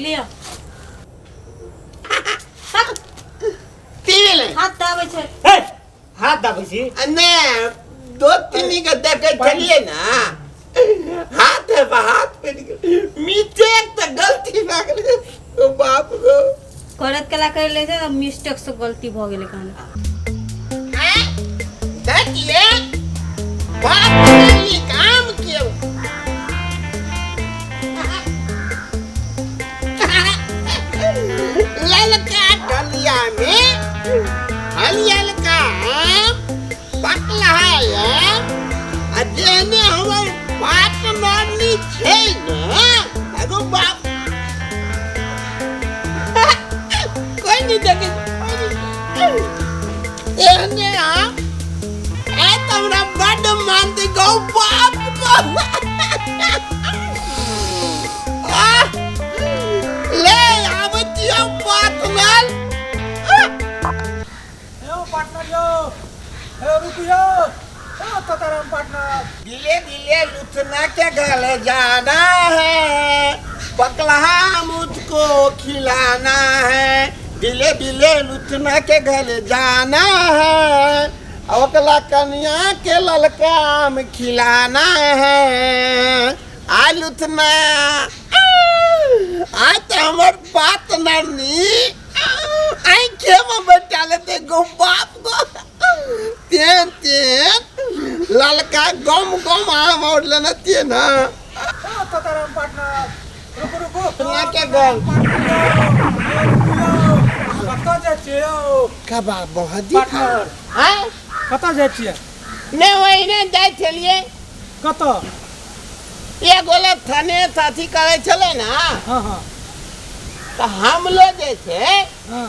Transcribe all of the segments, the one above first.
लिया पीले हाथ दाबे छे हाथ दाबे छी ने दो तीन के देखे चलिए ना हाथ है हाथ पे मीठे तो गलती ना करे ओ बाप गो करत कला कर ले से मिस्टेक से गलती भ गेले कहना हैं देखिए बाप ने काम किया ललका डलिया में हरियल का पकला है अजेने हमर बाप मारनी छै ना अगो बाप कोई नहीं देखे एने आ तमरा बड़ मानते गो बाप को ले आवतियो पार्टनर पार्टनर यो रुकियो तताराम पार्टनर धीरे धीरे लुटना के गले जाना है पकला मुझको खिलाना है धीरे धीरे लुटना के गले जाना है अवकला कन्या के ललकाम खिलाना है आ लुटना आज तो हमार बात नहीं आई के में बैठा लेते गो बाप को तेन तेन ललका गम गम आम और लेना ते ना तताराम पार्टनर रुको ना के गल कत जाय छियै का बाप बहुत पार्टनर हैं कत जाय छियै ने वही ने जाय छलिए कत ये गोला थाने साथी करे चले ना हां हां तो हम लोग जैसे हां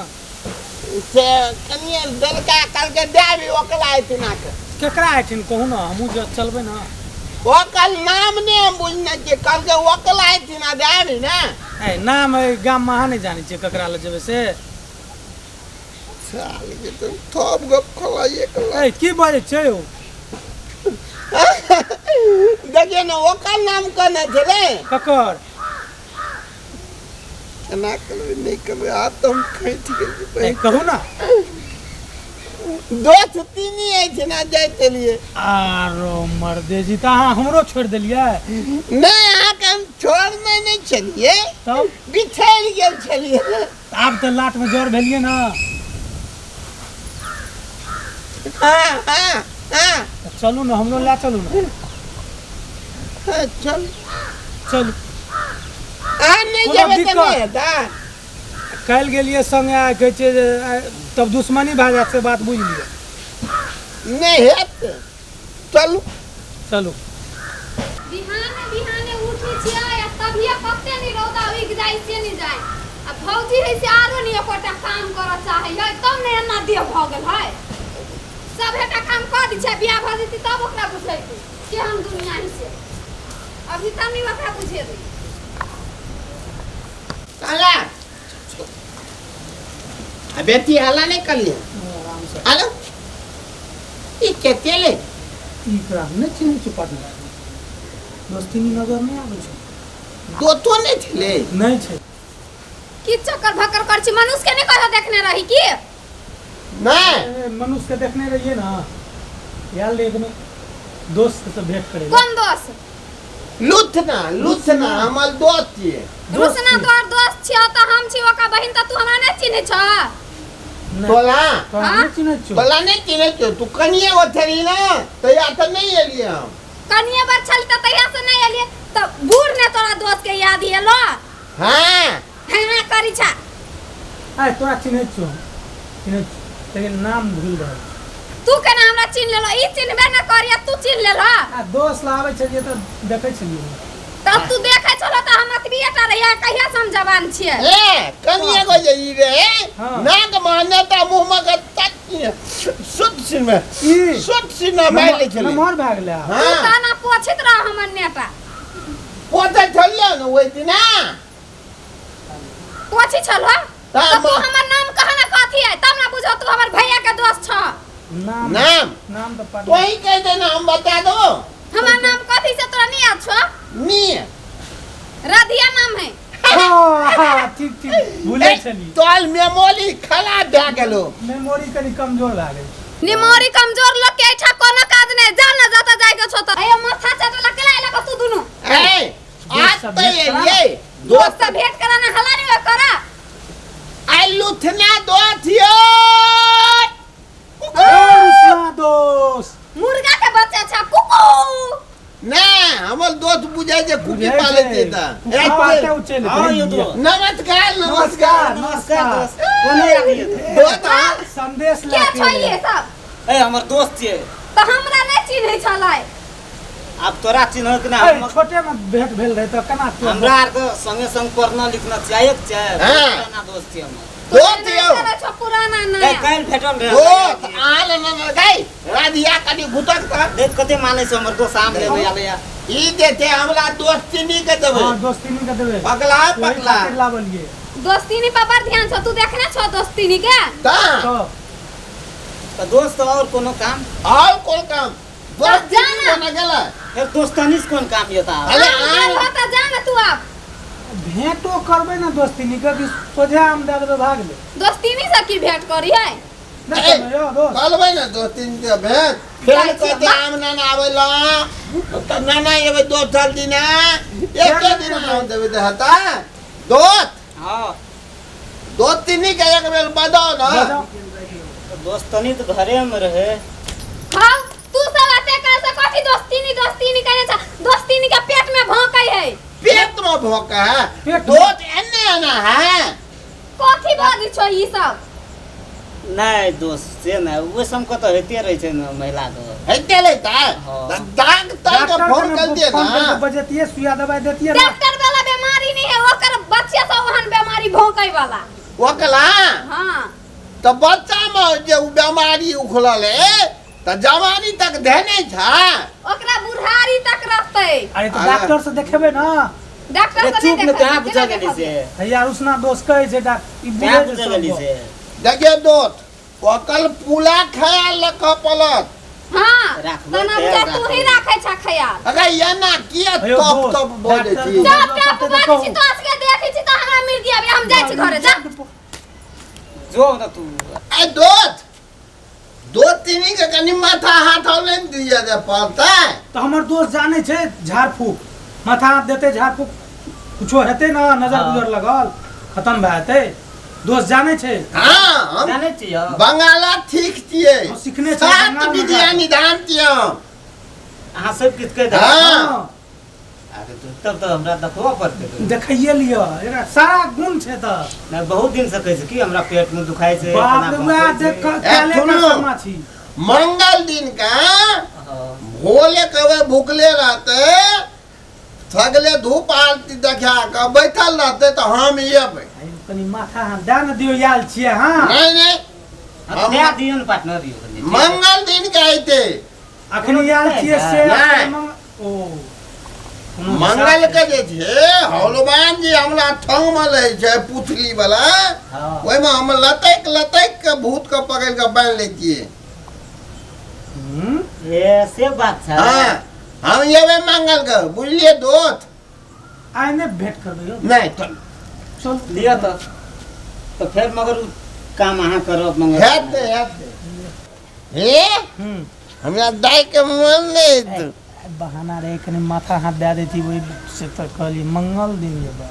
से कनिए दलका कल के देवी ओकला इतना के केकरा आइथिन कहू ना हमहू जे चलबै ना ओकल नाम ने हम बुझने के कल के ओकला इतना देवी ना ए नाम गाम में अहाँ नहीं जानी छियै ककरा ले जेबै से साल के तो थोप गप खलाइए कला ए की बाजै छै यौ देखिए ना ओकल नाम कने छले ककर ना कल नहीं कर आ तुम कहीं ठीक ए कहू ना दो छुट्टी नहीं आई थी ना जाए के लिए आरो मर्दे जी त अहाँ हमरो छोड़ देलियै नहीं आ के हम छोड़ने नहीं चलिए तब बिछड़ गेल चलिए आब त लाट में जोर भेलियै ना हां हां हां चलू ना हमरो ला चलू ना चल चलू आ नहीं कोनो जेबे दिक्कत? त नहीं था काल गेलियै संगे आ कहै छै जे तब दुश्मनी भए जायत से बात बुझ लिअ नहीं हेत चलू चलू बिहाने बिहाने उठी छियै आ तभिए कते नि रौदा उग जाइ से नि जाइ आ भौजी है से आरो नि एकोटा काम करऽ चाहे है तब ने एना देह भ गेल है सब हेटा काम कर दी छै बियाह भ जेती तब ओकरा बुझैती केहन दुनिया है से अभी तक नहीं ओकरा बुझे दी साला बेटी हला नहीं कर लिया आराम से हेलो ई केतेले ई करा नहीं चिन्है छै पार्टनर दोस्ती नजर नहीं आबै छै दो तो नहीं थिले नहीं छै की चक्कर भक्कर कर छी मनुष्य के नहीं कहियो देखने रही की नहीं ए, मनुष्य के देखने रहिए ना यार लेकिन दोस्त से भेंट करेगा कौन दोस्त लुथना लुथना हमर दोस्त छिए रुसना तोर दोस्त छियो त हम छी ओका बहिन त तू हमरा नहीं चिन्है छ बोला नहीं चिन्है छौ बोला नहीं चिने तो तू कनिए ओथरी ना तो या तो नहीं एलिए हम कनिए बर छल त तहिया से नहीं एलिए त बूढ़ ने तोरा दोस्त के याद एलो हां हां करी छा आय तोरा चिन्है छौ चिन्है छौ लेकिन नाम भूल रहल तू केना हमरा चिन्ह लेलो ई चिन्हबे न करिया तू चिन्ह लेलो आ दोस्त लाबै छै जे त देखै छलियै तब तू देखे छलो त हम अतबियटा रहिया कहिया से हम जवान छियै ए कनिए को जई रे हाँ। नाक मान्यता मुंह में का तक सुत सिन में ई सुत सिन में मार ले चले नमहर भए गेलै तू हां ताना पोछित रह हमर नेता पोते छलिए न ओइ दिना पोछी छलो हाँ, त तू माँ। हमर नाम कहना कथी है तब ना बुझो तू हमर भैया के दोस्त छ नाम नाम नाम तो तो पार्टनर ही कह देना हम बता दो हमर नाम कथी से तोरा नहीं याद छ नी राधिया नाम है चीज भूले चली तोल मेमोरी खराब भए गेलो मेमोरी कनी कमजोर भए गेल निमोरी कमजोर लोग के इच्छा कोनो काज नहीं जाना जाता जाएगा छो त ए माथा चटला केला लगा तू दुनु ए आज तो ये दोस्त से भेंट कराना हला नहीं करा आई लुथना दो थियो रुसना दोस्त मुर्गा के बच्चा छा कुकू ना हमर दोस्त बुझाय जे कुकी पाले देता पाते उचले हां ये तो नमस्कार नमस्कार दोस्त कोने आ गए थे दोस्त संदेश क्या लाके चाहिए सब ए हमर दोस्त छे तो हमरा नहीं चिन्है छलाय अब तोरा चिन्ह के ना ए, छोटे में भेंट भेल रहे तो केना तू हमरा आर के संगे संग पढ़ना लिखना चाहिए ना दोस्त छे हमर दोस्त यो छो पुराना ए नया काल भेटल रहे दोस्त आल न गई राधिया कनी घुटक त देख कते माने से हमर दोस्त आम लेबे आले या ई देते हमरा दोस्ती नी के देबे हां दोस्ती नहीं कर देबे पगला पगला लावलिए दोस्ती नहीं पापर ध्यान से तू देखने छो दोस्ती नहीं के ता तो दोस्त और कोनो काम और कोन काम दोस्त जाना। बना गेला फिर दोस्तानी से कौन काम ये था अरे आम होता जाना तू आप भेंटो करबे ना दोस्ती नहीं कर सोझा हम दे देबे भाग ले दोस्ती नहीं सकी भेंट करी है नहीं समझो दोस्त कहबै ना दोस्ती के भेंट फिर कहते आम ना आवेला त ना एबे दो साल दिना एक दिन आम देबे त हता दोस्त हां दोस्ती नी के एक बेर बताओ ना दोस्तानी तो घरे में रहे हां तू सब आते का से कथी दोस्ती नहीं कहने छा दोस्ती नहीं का पेट में भौंकई है पेट में भोका है पेट में। दोस्त एने ना है कथी बाजी छो ई सब नहीं दोस्त से ना वो सब को तो हेते रहे छे ना महिला तो हेते लेता हाँ। दाग तक फोन कर दिए ना बजतिए सुइया दवाई देतिए ना डॉक्टर वाला बीमारी नहीं है ओकर बच्चे सब ओहन बीमारी भौंकई वाला ओकला हां तो बच्चा में जे उ बीमारी उखलल है त जवानी तक देने था ओकरा बुढ़ारी तक रहते अरे तो डॉक्टर से देखेबे ना डॉक्टर ये को चुप नहीं में कहां देखा पूछा गेली से भैया उसना दोस्त कहे छै डॉक्टर ई कहां बुझे पूछा गेली से देखिए दोस्त ओकल पूला ख्याल रख पलत हां राखबो, तना ख्याल तू ही राखबो। राखे छा खयाल अगर ये ना किया अयो तब दोस्त, तब बोले डॉक्टर छी साहब, जब टप बाजी छी तो असके देखै छी तो हमरा मिल गया हम जाय छी घरे जा जो ना तू ए दोस्त दो तीन के कनी माथा हाथ और नहीं दिया दे पड़ता है तो हमर दोस्त जाने छे झाड़ फूक माथा हाथ देते झाड़ फूक कुछो हेते ना नजर हाँ। गुजर लगल खत्म भए जेते दोस्त जाने छे हाँ हम जाने छियो बंगाला ठीक छिए हम सीखने छिए सात बंगाल में विद्या जाके। निदान छिए अहाँ सब किस के हाँ। हाँ, अरे तो तब तो हमरा देखबो पड़ते देखैये लियो एकरा सारा गुण छे त मैं बहुत दिन से कहै छी कि हमरा पेट में दुखाई से बाप रे वह देख काले का सुनो। शर्मा छी मंगल दिन का हां भोले कवे भूखले रहते थगले धूप आरती देखा के बैठल रहते तो हम येबै आई कनी माथा हाथ दे न दियो याल छिए हां नहीं नहीं हम नया दियन पार्टनर दियो मंगल दिन के आइते अखनी याल छिए से नहीं। ओ कोनो मंगल हिसाब के जे छे हनुमान जी हमरा ठंग में रहे छे पुथली वाला हां ओइ में हम लटक लटक के भूत के पकड़ के बांध लेतिए ये से बात है हाँ हम येबे मंगल के बुझलिए दोस्त आई ने भेंट करबे यो नहीं तो चल लिया तो फिर मगर उ काम अहाँ करब मंगल हेते हे हमरा दाई के मन नहीं तो बहाना रे कनी माथा हाथ दे देती वही से तो कहली मंगल दिन ये बा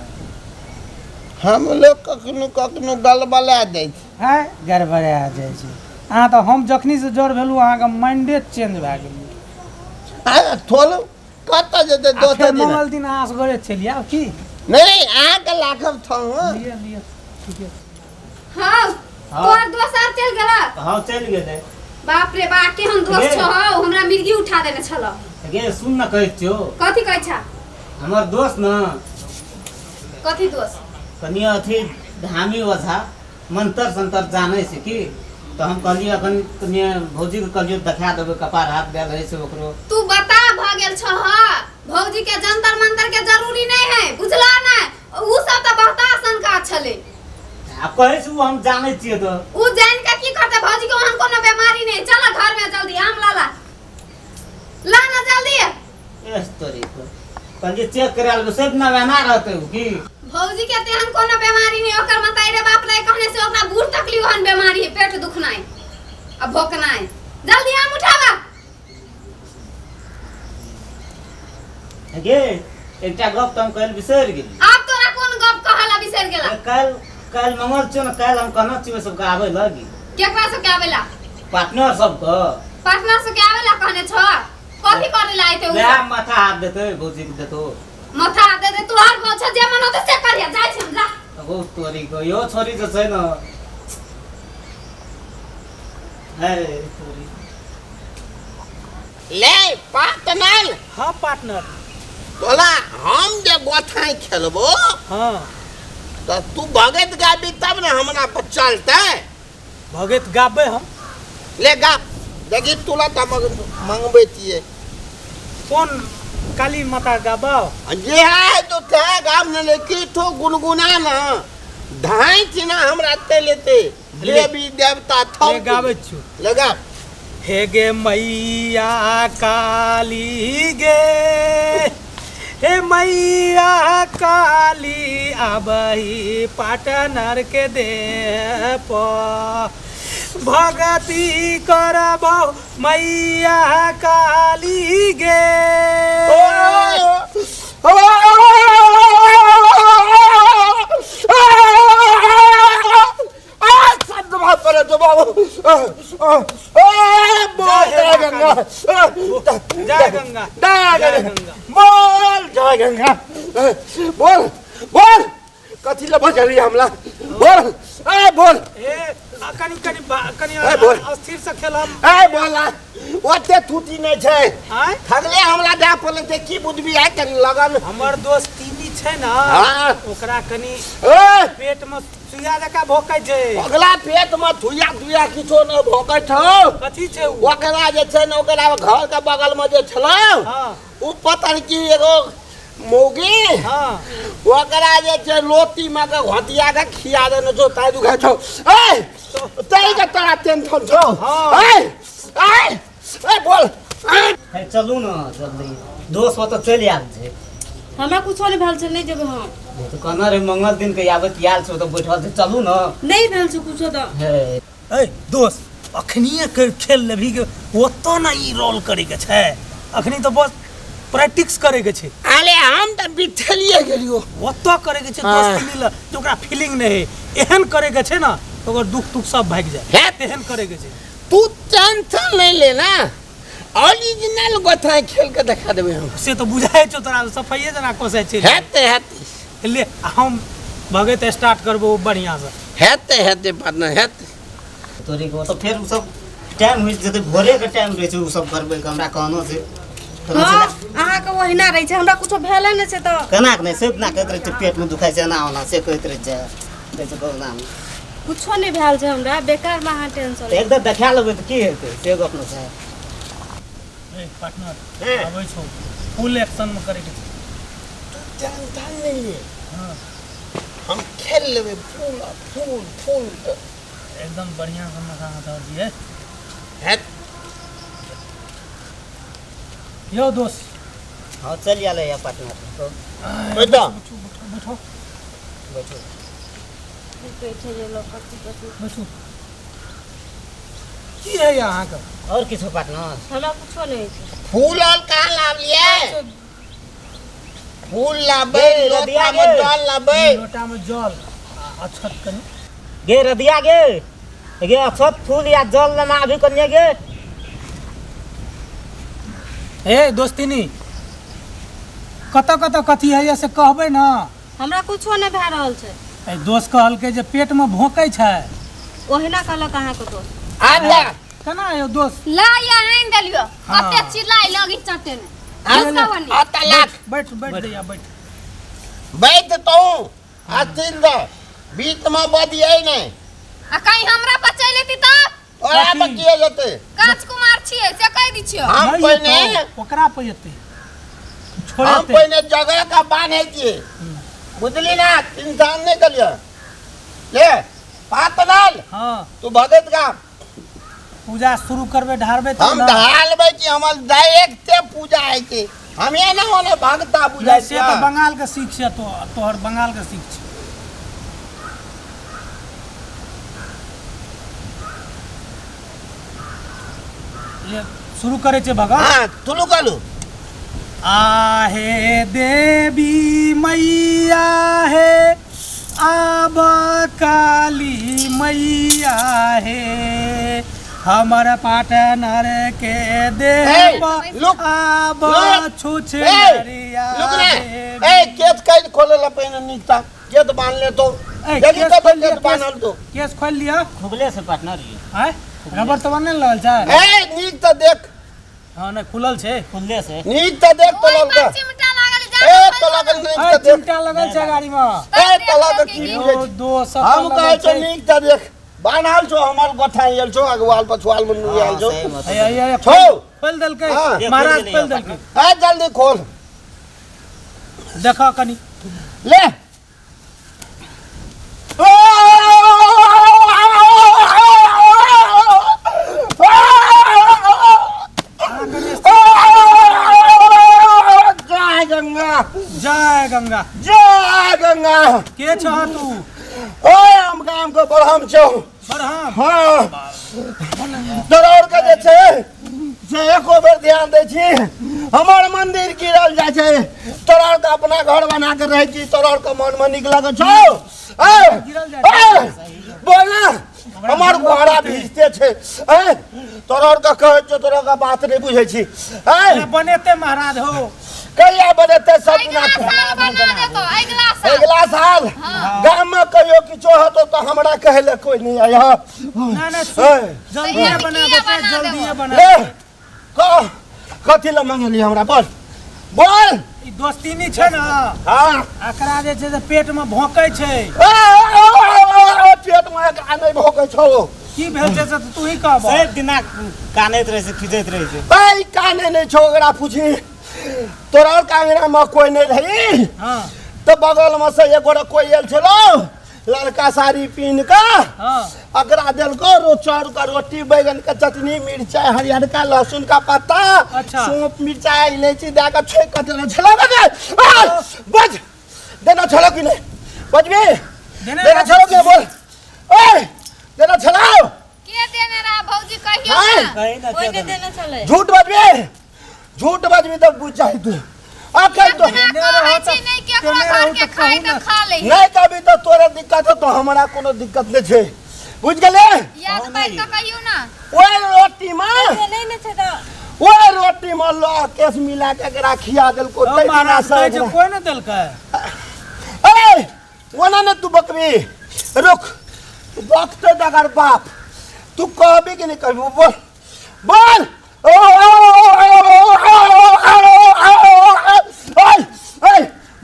हम लोग कखनो कखनो गलबला जाइ छी है गड़बड़ा जाइ छै अहाँ तो हम जखनी से जोर भेलू अहाँ के माइंडे चेंज भए गेल अरे थोलो कत जेते आ दोस्त फेर दिन मंगल दिन अहाँ असगरे चलिए आब की नहीं आ के लाखब थंग लिए लिए ठीक है हां तोर दोस्त आर चल गेला हां चल गेले बाप रे बा के हम दोस्त गे। छौ हमरा मिर्गी उठा देने छलो गे सुन न कहै छियो कथी कहै छा हमर दोस्त न कथी दोस्त कनी अथी धामी ओझा मंत्र संतर जाने से की तो हम कहलिए अखन कनी भौजी के कहलिए देखा देबे कपार हाथ दे रहे से ओकरो तू बता भ गेल छ हां भौजी के जंतर मंतर के जरूरी नहीं है बुझला ना उ सब त बहुतासन का छले आ कहै छु हम जाने छिए तो उ जान के की करते भौजी के वहन कोनो बीमारी नहीं चल घर में जल्दी आम ला ना जल्दी एस तोरी को कहलिए चेक करा ले सब ना बना रहते हो की भौजी के तेहन कोनो बीमारी नहीं गहन बीमारी है, पेट दुखना है अब भोकना है। जल्दी आम उठावा। गे एकटा गप त हम कहल बिसर गेली। आप तोरा कौन गप कहला बिसर गेला? काल मंगल छ न, काल हम कहना छियै सबके आबै लगी। केकरा से के आवेला? पार्टनर सबके। पार्टनर से के आवेला कहने छ? कथि करे ला आइते उ? ले माथा हाथ देतै भौजी के देतो। माथा दे दे तोहर भौ छ, जे मन होते से करिया। जाय छै जा। अब तोरी को यो छोरी जे छै न, हे तोरी ले पार्टनर हाँ पार्टनर। तोला हम जे गोथाई खेलबो हाँ तो तू भगत गाबी तब ना हमरा पर चलते। भगत गाबे हम। ले गा देखी तुला त मंगबे छिए। कौन काली माता गाबाओ? जे है तो ते गाम न लेके तो गुनगुना ना धाई चिना हमरा ते लेते देवी देवता थौ ले गाबे छु। लगा हे गे मैया काली गे, हे मैया काली आबही पार्टनर के दे भगती करबो मैया काली गे। जय गंगा जय गंगा बोल जय गंगा। बोल बोल कथी ले बजली हमला? बोल ए बोल कनी बोल। अस्थिर से खेलम। ए बोला ओते थूटी नै छै। आय थगले हमला जा पले ते की बुझबी है कनी लगन। हमर दोस्त तीनी छै ना, हाँ। ओकरा कनी ए पेट में सुइया जका भोकै छै। अगला पेट में थुया थुया किछो न भोकै छौ। कथी छै उ? ओकरा जे छै न ओकरा घर के बगल में जे छलौ हाँ उ पता की एगो मौगी हाँ ओकरा जे छै लोटी में के घटिया के खिया देने छौ ताई दुखा छौ। ए तई के तोरा टेंशन छौ। हाँ। ए बोल हे चलू न जल्दी, दोस्त हो तो चल आब छै। हमरा कुछो नहीं भेल छै, नहीं जेबै हम। तो कहना रे मंगल दिन के आबत याल छौ तो बैठल छै, चलू न। नहीं भेल छै कुछो तो। हे ए दोस्त अखनिए खेल लेभी के ओतो ना ई रोल करे के छै। अखनी तो बस प्रैक्टिस करे के छै। अरे हम त बिठलिए गेलियो। ओतो करे के छै दोस्त मिल तो ओकरा फीलिंग नहीं है। एहन करे के छै ना तो ओकर दुख तुख सब भाग जाए। है एहन करे के छै। तू टेंशन नहीं लेना, ओरिजिनल गोथा खेल के दिखा देबे हम। से तो बुझाए छो तोरा सफाइए जना कोसे छै। हेते ले हम भगत स्टार्ट करबो बढ़िया से। हेते पार्टनर हेते। तोरी को तो फिर उ सब टाइम होई जते भोरे के टाइम रहै छै उ सब करबै के हमरा कहनो छै। हां अहाँ के ओहिना रहै छै, हमरा कुछो भेले नै छै तो। केना के नै से ना कहत रहे छै पेट में दुखाय छै ना ओना से कहत रहे छै। जैसे कहना कुछो नहीं भेल छै हमरा, बेकार में अहाँ टेंशन। एकदम देखा लेबै त की हेतै से गप न छै। ए पार्टनर आबै छौ फुल एक्शन में करे के छै। टेंशन नहीं ले, हां हम खेल लेबे फूल फूल फूल। एकदम बढ़िया से मजा आ दिए। हेत यो दोस्त हां चल आले या पार्टनर तो बैठो बैठो बैठो बैठे जे लोग कथी बैठो। की है यहाँ का? और किछो पार्टनर हमरा कुछो नहीं छै। फूल और कहाँ लावलिए? फूल लाबे लोटा में जल लाबे। लोटा में जल अक्षत कनी गे रदिया गे गे अक्षत फूल या जल लेना अभी कन्या गे। ए दोस्तिनी कत कथी है से कहबे ना। हमरा कुछो नहीं भे रहल छै। ए दोस्त कहल के जे पेट में भोंकै छै। ओहिना कहलक अहाँ के दोस्त। आजा केना यो दोस्त? ला या आइन देलियो। हाँ। कते चिल्लाई लगी चटे ने। आता लाख बैठ दैया बैठ। बैठ तो आस्तीन दो बीच में बदियै नहीं। आ कहीं हमरा बचै लेती त और आप किए जते कांच कुमार छियै से कह दी छियो। हम नहीं पहले तो ओकरा पे जते हम छोड़ते। पहले जगह का बांधे किए बुझली ना, इंसान नहीं कलिया। ले पातनाल हां तू भगत का पूजा शुरू करबे ढारबे तो हम ढालबे कि हमर डायरेक्ट पूजा है कि हम ये ना होने भगता पूजा से तो बंगाल के सीख छै। तोहर बंगाल के सीख छै। ले शुरू करे छे भगत। हाँ तुलू कालू आहे देवी मैया है आब काली मैया है हमर पाटनर के देव लुक, आब लुक, छुछरिया ए केस काट खोले ला पहले नीचा केस बांध ले तो जल्दी तो केस बांध तो केस खोल लिया खुबले से पार्टनर ये है रबर तो बनने लगल छै ए नीच तो देख हां नहीं खुलल छै खुलले से नीच तो देख तो ओइ लगा चिमटा लागल ए जा तो लगन नीच ए तो देख चिमटा लगल छै गाड़ी में ए तो लगन की ओ बुझे दो सब हम कहे छो नीच तो देख बांधल छो हमर गोठाइल छो अगवाल पछवाल में नुआल छो ए छो खोल दल के हाँ। महाराज खोल दल के ए जल्दी खोल देखा कनी ले जय गंगा जय गंगा जय गंगा के छह तू ओए हम काम को बड़हम छौ बरहम हाँ दरोड़ के जे छै से एको बेर ध्यान दै छी हमर मंदिर गिरल जाइ छै तोरा के अपना घर बना के रहै छी तोरा के मन में नीक लागै छौ ए गिरल जाइ बोल ना हमर घोड़ा भीजते छै ए तोरा के कहै छौ तोरा के बात नहीं बुझै छी ए बनेते महाराज हो कहिया बनेते सब अगला दिना साल बना देतो अगला साल अगला साल गाम में कहियो किछो होतो तो हमरा कहै ले कोई नहीं आया ना ना जल्दी बना देते जल्दी बना ले कह कथी ल मांगली हमरा बोल बोल ई दोस्तीनी छै ना हां एकरा जे छै से पेट में भौंकै छै पेट में एकरा नहीं भोकै छौ की भेल छै से तू ही कहब एक दिना कानैत रहे से खिजैत रहे से ए काने नहीं छौ एकरा पूछी तोरा कांगना में कोई नहीं रही हां तो बगल में से एगो कोई आयल छलो लड़का साड़ी पहन के हां अकरा दिल को चार का रोटी बैगन का चटनी मिर्चाई हरियर का लहसुन का पत्ता अच्छा। सौंफ मिर्चाई इलायची दे के छेक के देना छलो बज देना छलो कि नहीं बजबी देना छलो कि बोल ओए देना छलो के देने रहा भौजी कहियो हाँ। ना कहीं ना कोई क्या के देना चले झूठ बजबी झूठ बजबी तो बुझ जाई तू आखिर तो अपना कहै छी नहीं केकरो घर के खाई त खा ले नहीं कभी तो तोरे दिक्कत हो तो हमरा कोनो दिक्कत नहीं छे बुझ गेले याद पाइ त कहियो ना ओए रोटी मां नहीं ना छै तो ओए रोटी में लो केस मिला के एकरा खिया देल को ओ महाराज कहै छै कोई न देलकै ए ओना ने तू बकबी रुक वक्त दगर बाप तू कहबी कि नहीं कहबी बोल बोल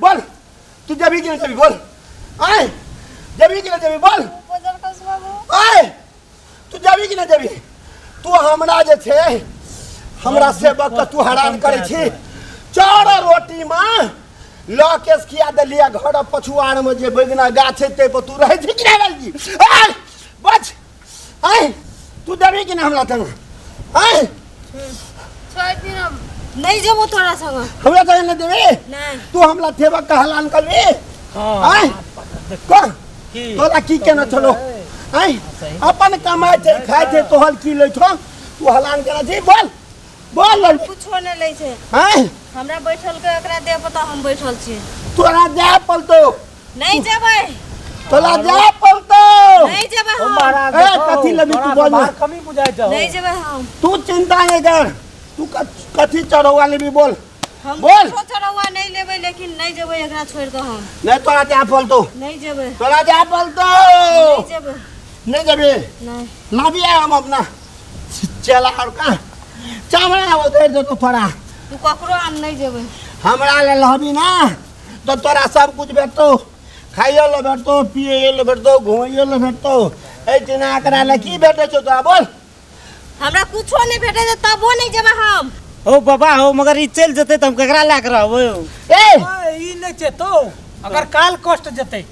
बोल तू जबी कि नहीं जबी बोल आए जबी कि नहीं जबी बोल बजल कस बाबू आए तू जबी कि नहीं जबी तू हमरा जे छे हमरा सेवक के तू हैरान करे छी चार रोटी में ल केस खिया देलिया घर पछुआर में जे बैगना गाछ छै ते पर तू रहै छी कि नहीं रहै छी आए बच आए तू जबी कि नहीं हमरा संग आए छोड़ दिन नहीं जमो तोरा संग हमरा कहे न देबे नहीं तू हमरा सेवक के हलान करबी हां आए कह की तोरा की केना चलो आए अपन कमाई छै खाय छै तोहर की लै छौ तू हलान केना छी बोल बोल कुछो नहीं लै छै आए हमरा बैठल के एकरा दे पता हम बैठल छी तोरा जा पलतो नहीं जेबै तोरा जा पलतो नहीं जेबै ओ हम महाराज ए, कथी लबी तू बोल ना। कमी बुझाइ छौ नहीं जेबै हम तू चिंता नहीं कर तू कथी चढ़ौआ लेबी बोल हम बोल। कुछो चढ़ौआ नहीं लेबै लेकिन नहीं जेबै एकरा छोड़ के हम नहीं तोरा जा पलतो नहीं जेबै तोरा जा पलतो नहीं जेबै नहीं जबी नहीं ना भी है हम अपना चला और का चावड़ा उधर दे तो थोड़ा तू ककरो आन नहीं जेबै हमरा ले लहबी ना तो तोरा सब कुछ भेटतो खाइयो ले भेटतो पिए ले भेटतो घुमाइयो ले भेटतो ए जना एकरा ले की भेटै छौ तोरा बोल हमरा कुछो नहीं भेटै छै तबो नहीं जेबै हम ओ बाबा हो मगर ई चल जते त हम केकरा ला के रहबो ए ई नहीं छै तो अगर काल कष्ट जतै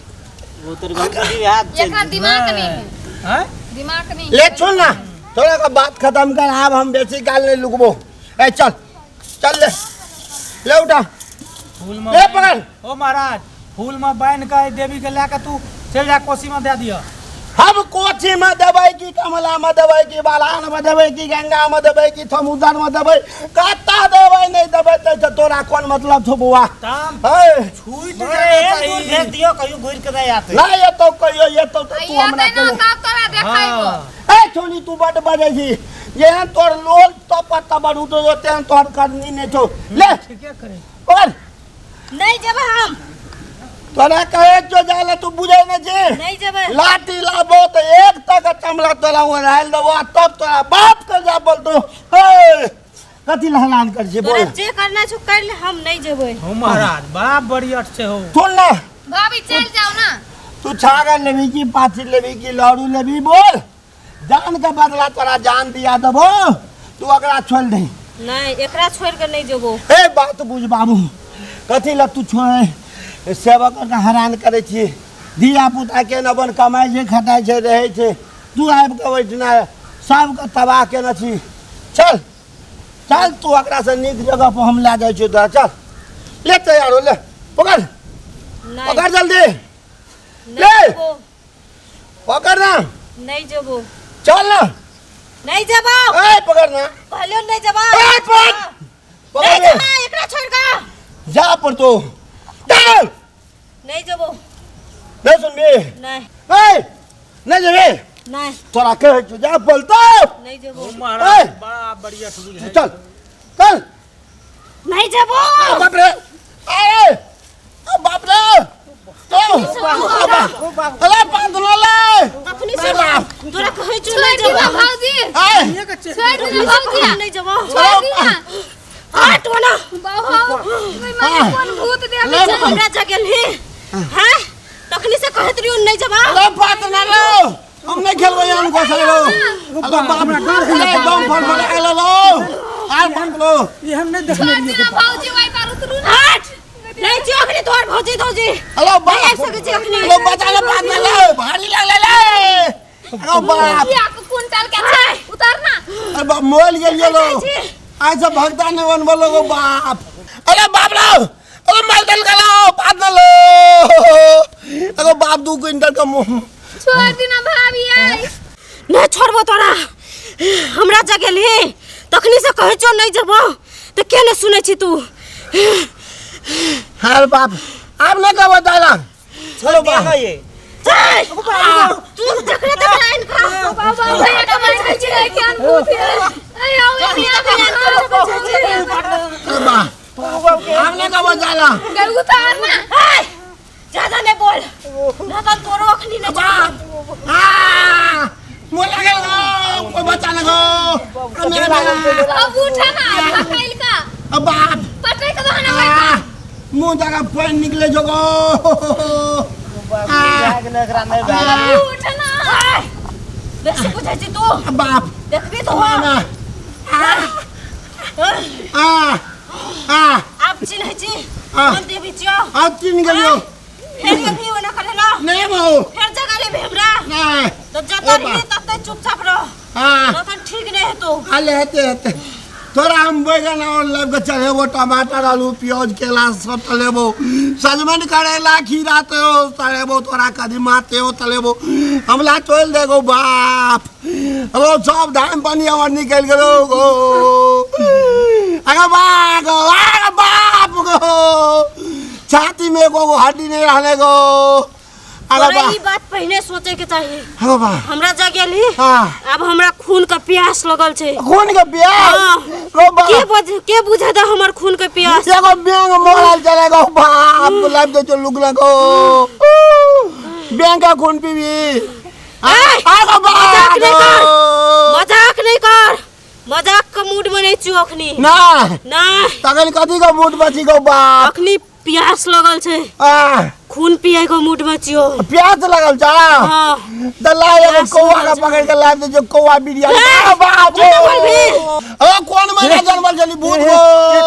वो तेरे गंदी हाथ चल एकर दिमाग नहीं है हैं दिमाग नहीं ले सुन ना थोड़ा का बात खत्म कर अब हम बेसी काल नहीं लुकबो ए चल चल ले उठा फूल में ले पकड़ ओ महाराज फूल में बांध के देवी के लेके तू चल जा कोसी में दे दिया हम कोची में देबै कि कमला में देबै कि बालान में देबै कि गंगा में देबै कि समुद्र में देबै कत्ता देबै नहीं देबै त तोरा कोन मतलब छौ बुआ ताम हे छूट जाए दूर भेज दियो कहियो घुर के नहीं आते ना ये तो कहियो ये तो तू हमरा आइए ना का तोरा देखाइबो ए छोनी तू बड बजै छी जेहन तोर लोल तो पत्ता बड़ उठो तेहन तोर करनी नहीं छौ ले ठीक है करे और नहीं जेबै हम तोरा कहे जो जाला तू बुझै न जे नहीं जेबै लाठी लाबो तो एक तक चमड़ा तोरा ओढ़ाइल देबो तब तोरा बाप के जा बोलतो हे कथी लहलान कर छे तोरा बोल जे करना छौ कर ले हम नहीं जेबै हो महाराज बाप बड़ी अट से हो सुन ना भाभी चल जाओ ना तू छागल लेबी की पाछी लेबी की लड़ू लेबी बोल जान के बदला तोरा जान दिया देबो तू अकरा छोड़ दे नहीं एकरा छोड़ के नहीं जेबो ए बात बुझ बाबू कथी ल तू छोड़ सेवक के हैरान करे छी धिया पुता के न बन कमाई जे खटाई छै रहे छै तू आबि के बैठना सब के तबाह केने छी चल चल तू अकरा से नीक जगह पर हम ले जाय छी तोरा चल ले तैयार हो ले पकड़ नहीं पकड़ जल्दी नहीं ले। जेबो पकड़ ना नहीं जेबो चल ना नहीं जेबो ए पकड़ ना कहलियो नहीं जेबो ए पकड़ नहीं पकड़ ले। जेबो एकरा छोड़ के जा पर तो चल नहीं जेबो नहीं सुनबी नहीं ए नहीं जेबी नहीं तोरा कहे छौ जा बोलतो नहीं जेबो हो महाराज बड़ा बड़ी अट हुई है चल चल नहीं जेबो बाप रे ए बाप रे तो अरे पागल ले अपनी से तोरा कहे छौ नहीं छोड़ दिया जेबो भाजी ए छोड़ दिया भाजी नहीं जेबो छोड़ दिया हट वना बाबू मैं कौन भूत दे ले जब हमरा जगल ही हैं तखनी से कहत रियो नहीं जेबो अरे पात ना लो हम नहीं खेलबो हम को चले लो अरे बाप रे दम फल फल आ लो आ फल लो ये हम नहीं छोड़ देखने दिया भाजी वही पर उतरू ना हट नहीं चोखनी तोर भौजी धौजी हेलो बाप नहीं सके छी अखनी लो बचा ले पात ना लो भारी लग ले अरे बाप या कुंटल के छै उतरना अरे बाप मोल गेल लो ऐसा भक्ता ने वन बोलो गो बाप अरे बाप लो अरे माल दल गलो पात ना लो अरे बाप 2 क्विंटल का मुंह छोड़ देना भाभी आई नहीं छोड़बो तोरा हमरा जगल ही तखनी से कहे छौ नहीं जेबो तो के न सुनै छी तू हाल बाप आप नहीं कब बताला चलो बाप ये चल तू जकरा तक लाइन खा बाबा भैया का मन छै रे के अनभूत ए आओ अरे बाप आप नहीं कब बताला गल उतारना ए ज्यादा नहीं बोल ना तो तोरो अखनी नहीं बाप मोला गलो कोई बचा ना गो मेरे बाप अब उठा ना पकड़ का अब बाप पटै के दहना भाई मुंह जगह पानी निकले जोगो उठना बेसी बुझै छी तू बाप देखबी तो आप चिन्है छी हम देवी छियो अब तीन गलियो फेर भी होना करे ना नहीं बहु फेर जगह ले भेमरा नहीं तो जता रही तते चुपचाप रह हाँ ना तो ठीक नहीं है तू आले हेते थोड़ा हम बैगन और लग चलेबो टमाटर आलू प्याज केला सब तलेबो सजमन करेला खीरा तो तलेबो तोरा कदीमा तो तलेबो हमला तोल देगो बाप अब सब धान पानी और निकल गेलो गो अरे बाप गो छाती में को हड्डी नहीं रहने गो तोरा ई बात पहले सोचे के चाहिए अरे बाप हमरा जगल ही हाँ अब हमरा खून का प्यास लगल छे खून के प्यास हाँ। रो बाप के बुझा दा हमर खून के प्यास एगो बैंक मोबाइल चलेगो बाप लाइफ तो चलुक लगो बैंक का खून पीबी आगो मजाक नहीं कर बाप मजाक नहीं कर मजाक का मूड में नहीं छु अखनी ना ना तगल कथी का मूड बची गो बाप अखनी प्यास लगल छे आ खून पिए को मूड में छियो प्यास लगल जा हां दला एगो कौवा का पकड़ के ला दे जो कौवा बिरयानी आ बाप ओ कौन मरे जनमल जली भूत गो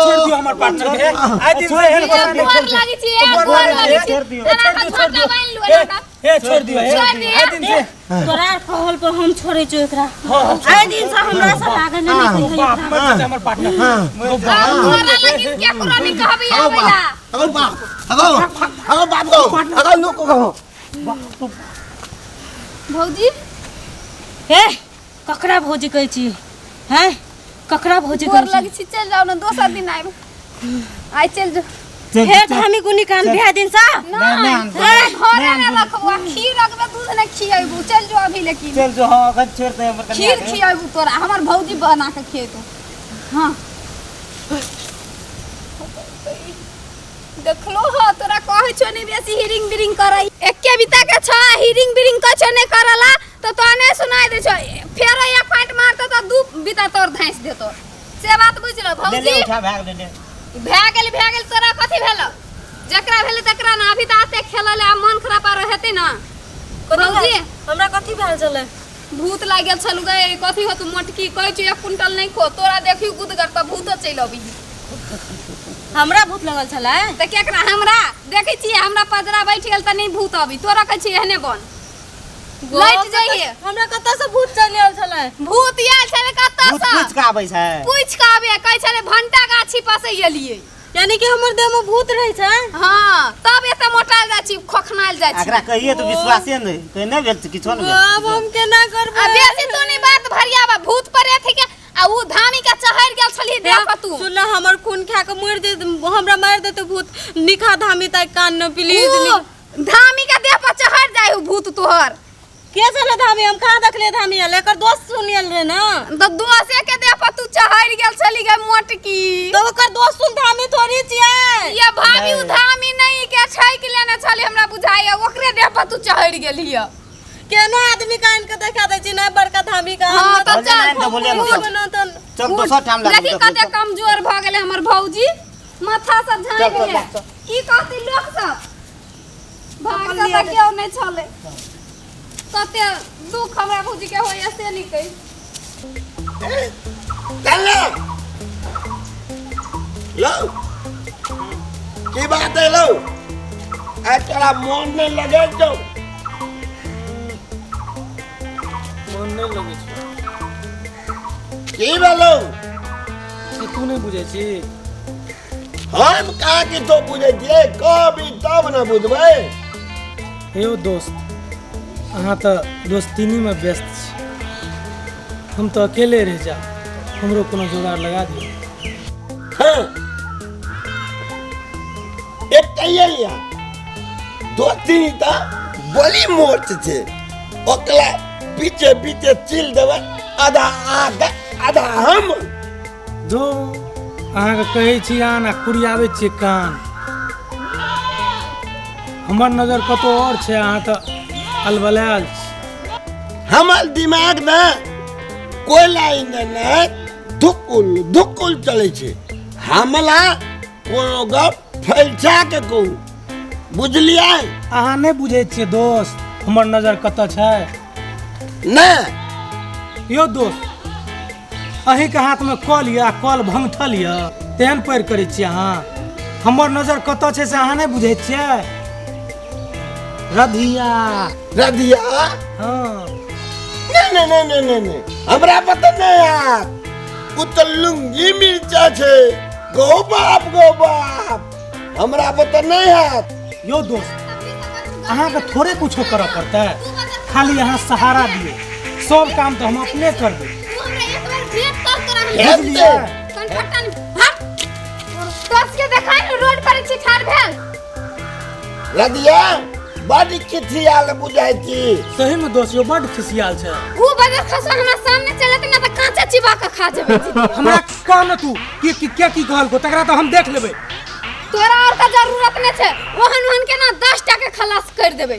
छोड़ दियो हमर पार्टनर के आज दिन से हेन एक बार लागी छी एक बार लागी छी छोड़ दियो ना का छोटा बाइन लो ना हे छोड़ दियो आज दिन से तोरा कहल पर हम छोड़े छु एकरा आइ दिन से हमरा से लागल नहीं बाप मत हमर पार्टनर तोरा लगी क्या पुरानी कहबी आवेला अगो बाप अगो बाप गो अगो लोग को भौजी हे ककरा भौजी कहै छी हैं ककरा भौजी गोर कहै छी लगी छी चल जाओ ना दोसर दिन आइब आई चल जो हे धामी गुनी कान बिहा दिन सा घरे में रखवा खीर रखबे दूध ने खियाबू चल जो अभी लेकिन चल जो हां अगर छोड़ दे हमर कन्या खीर खियाबू तोरा हमर भौजी बना के खिए तू हां देखलो हो तोरा कहै छो नहीं बेसी हिरिंग बिरिंग करई एके बिता के छ हिरिंग बिरिंग कह छ नहीं करला तो तने सुनाई दे छ फेर एक फाइट मारतो तो दू बिता तोर धैस देतो से बात बुझलो ले भौजी ले उठा भाग ले भए गेल तोरा कथी भेल जकरा भेल तकरा ना अभी त आते खेलले आ मन खराब आ रहते ना भौजी हमरा कथी भेल चले भूत लाग गेल छलु गए कथी हो तू मोटकी कहै छी 1 क्विंटल नहीं खो तोरा देखी गुदगर त भूत चल अबी हमरा भूत लगल छले त केकरा हमरा देखै छी हमरा पजरा बैठ गेल त नहीं भूत अबी तोरा कहै छी एहने बन लाइट जाइए हमरा कत्ता से भूत चल आल छले भूत आयल छले कत्ता से पूछ का आबै छै पूछ का आबे कहै छले भंटा गाछी पासे गेलिए यानी कि हमर देह में भूत रहै छै हां तब एते मोटाल जा छी खोखनाल जा छी एकरा कहिए तो विश्वासे नहीं कहि नहीं भेल किछो नहीं अब हम केना करबै आ बेसी तू नहीं बात भरियाबा भूत पर एथे के आ उ धामी के चहर गेल छली देख तू सुन हमर खून खा के मर दे हमरा मार देते भूत निखा धामी ताई कान न प्लीज धामी के देह पर चहर जाय भूत तोहर के चले धामी हम कहां देखले धामी लेकर दोस्त सुनियल रे ना तो दोसे के देह पर तू चहर गेल छली गे मोटकी तो ओकर दोस्त सुन धामी थोड़ी छियै ये भाभी उ धामी नहीं के छैक लेने छली हमरा बुझाय ओकरे देह पर तू चहर गेलिए केनो आदमी कान के देखा दे छी ना बड़का धामी का हां तो बोले नहीं तो बोले नहीं। चल दोसर ठाम लाग देखी कते कमजोर भ गेले हमर भौजी माथा से झाइ गेले की कहती लोग सब भाग जा केओ नहीं छले कते दुख हमरा भौजी के होय से नहीं कहि चल लो की बात है लो आ तेरा मन नहीं लगे तो मन नहीं लगे छै की बोलो से तू नहीं बुझे छी हम कहा कि तो बुझे दिए कभी तब ना बुझबै हे ओ दोस्त अहाँ तो दोस्तीनी में व्यस्त छी हम तो अकेले रह जा हमरो कोनो जोगाड़ लगा दियो हाँ एक कहिया दोस्ती ता बड़ी मोट छे ओकला पीछे पीछे चिल देवे आधा आगा आधा हम जो अहाँ के कहै छी आन आ कुरियाबै छी कान हमर नजर कतौ और छै अहाँ तो अलबलाल छी हमार दिमाग ना कोई लाइन ना धुकुल धुकुल चले छे हमला कोनो गप फैलछा के कहू बुझलियै अहाँ नहीं बुझे छियै दोस्त हमर नजर कतऽ छै ना यो दोस्त अहीं के हाथ में कल या कल भंगठल या तेहन पैर करै छी अहाँ हमर नजर कतऽ छै से अहाँ नहीं बुझे छियै रधिया रधिया हाँ नहीं हमरा पता नहीं यार उ तो लुंगी मिर्चा छे गो बाप हमरा पता नहीं यार यो दोस्त अहाँ के थोड़े कुछो करऽ पड़तै खाली अहाँ सहारा दियो सब काम तो हम अपने करबै तू हमरा एक बार भेट कर तोरा बुझलियै कनफटन हट दस के देखाई रोड पर छी ठार भेल रधिया बड़ी खिथियाल बुझाई थी सही में दोस्त यो बड़ खिसियाल छै वो बजर खसा हमरा सामने चलत ना त कांचा चिबा के खा जेबे हमरा कह न तू की क्या की कहल को तकरा तो हम देख लेबै तोरा और का जरूरत नहीं छे ओहन ओहन के ना 10 टा के खलास कर देबे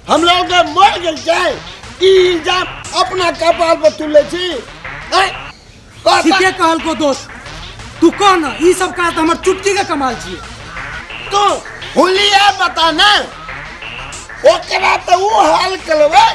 हम लोग के मर गेल छै ई इल्जाम अपना कपाल पर तुले छी ठीके कहल को दोस्त तू कह न ई सब का तो हमर चुटकी के कमाल छियै तो हुलिया बता ना ओकरा तो वो हाल करवे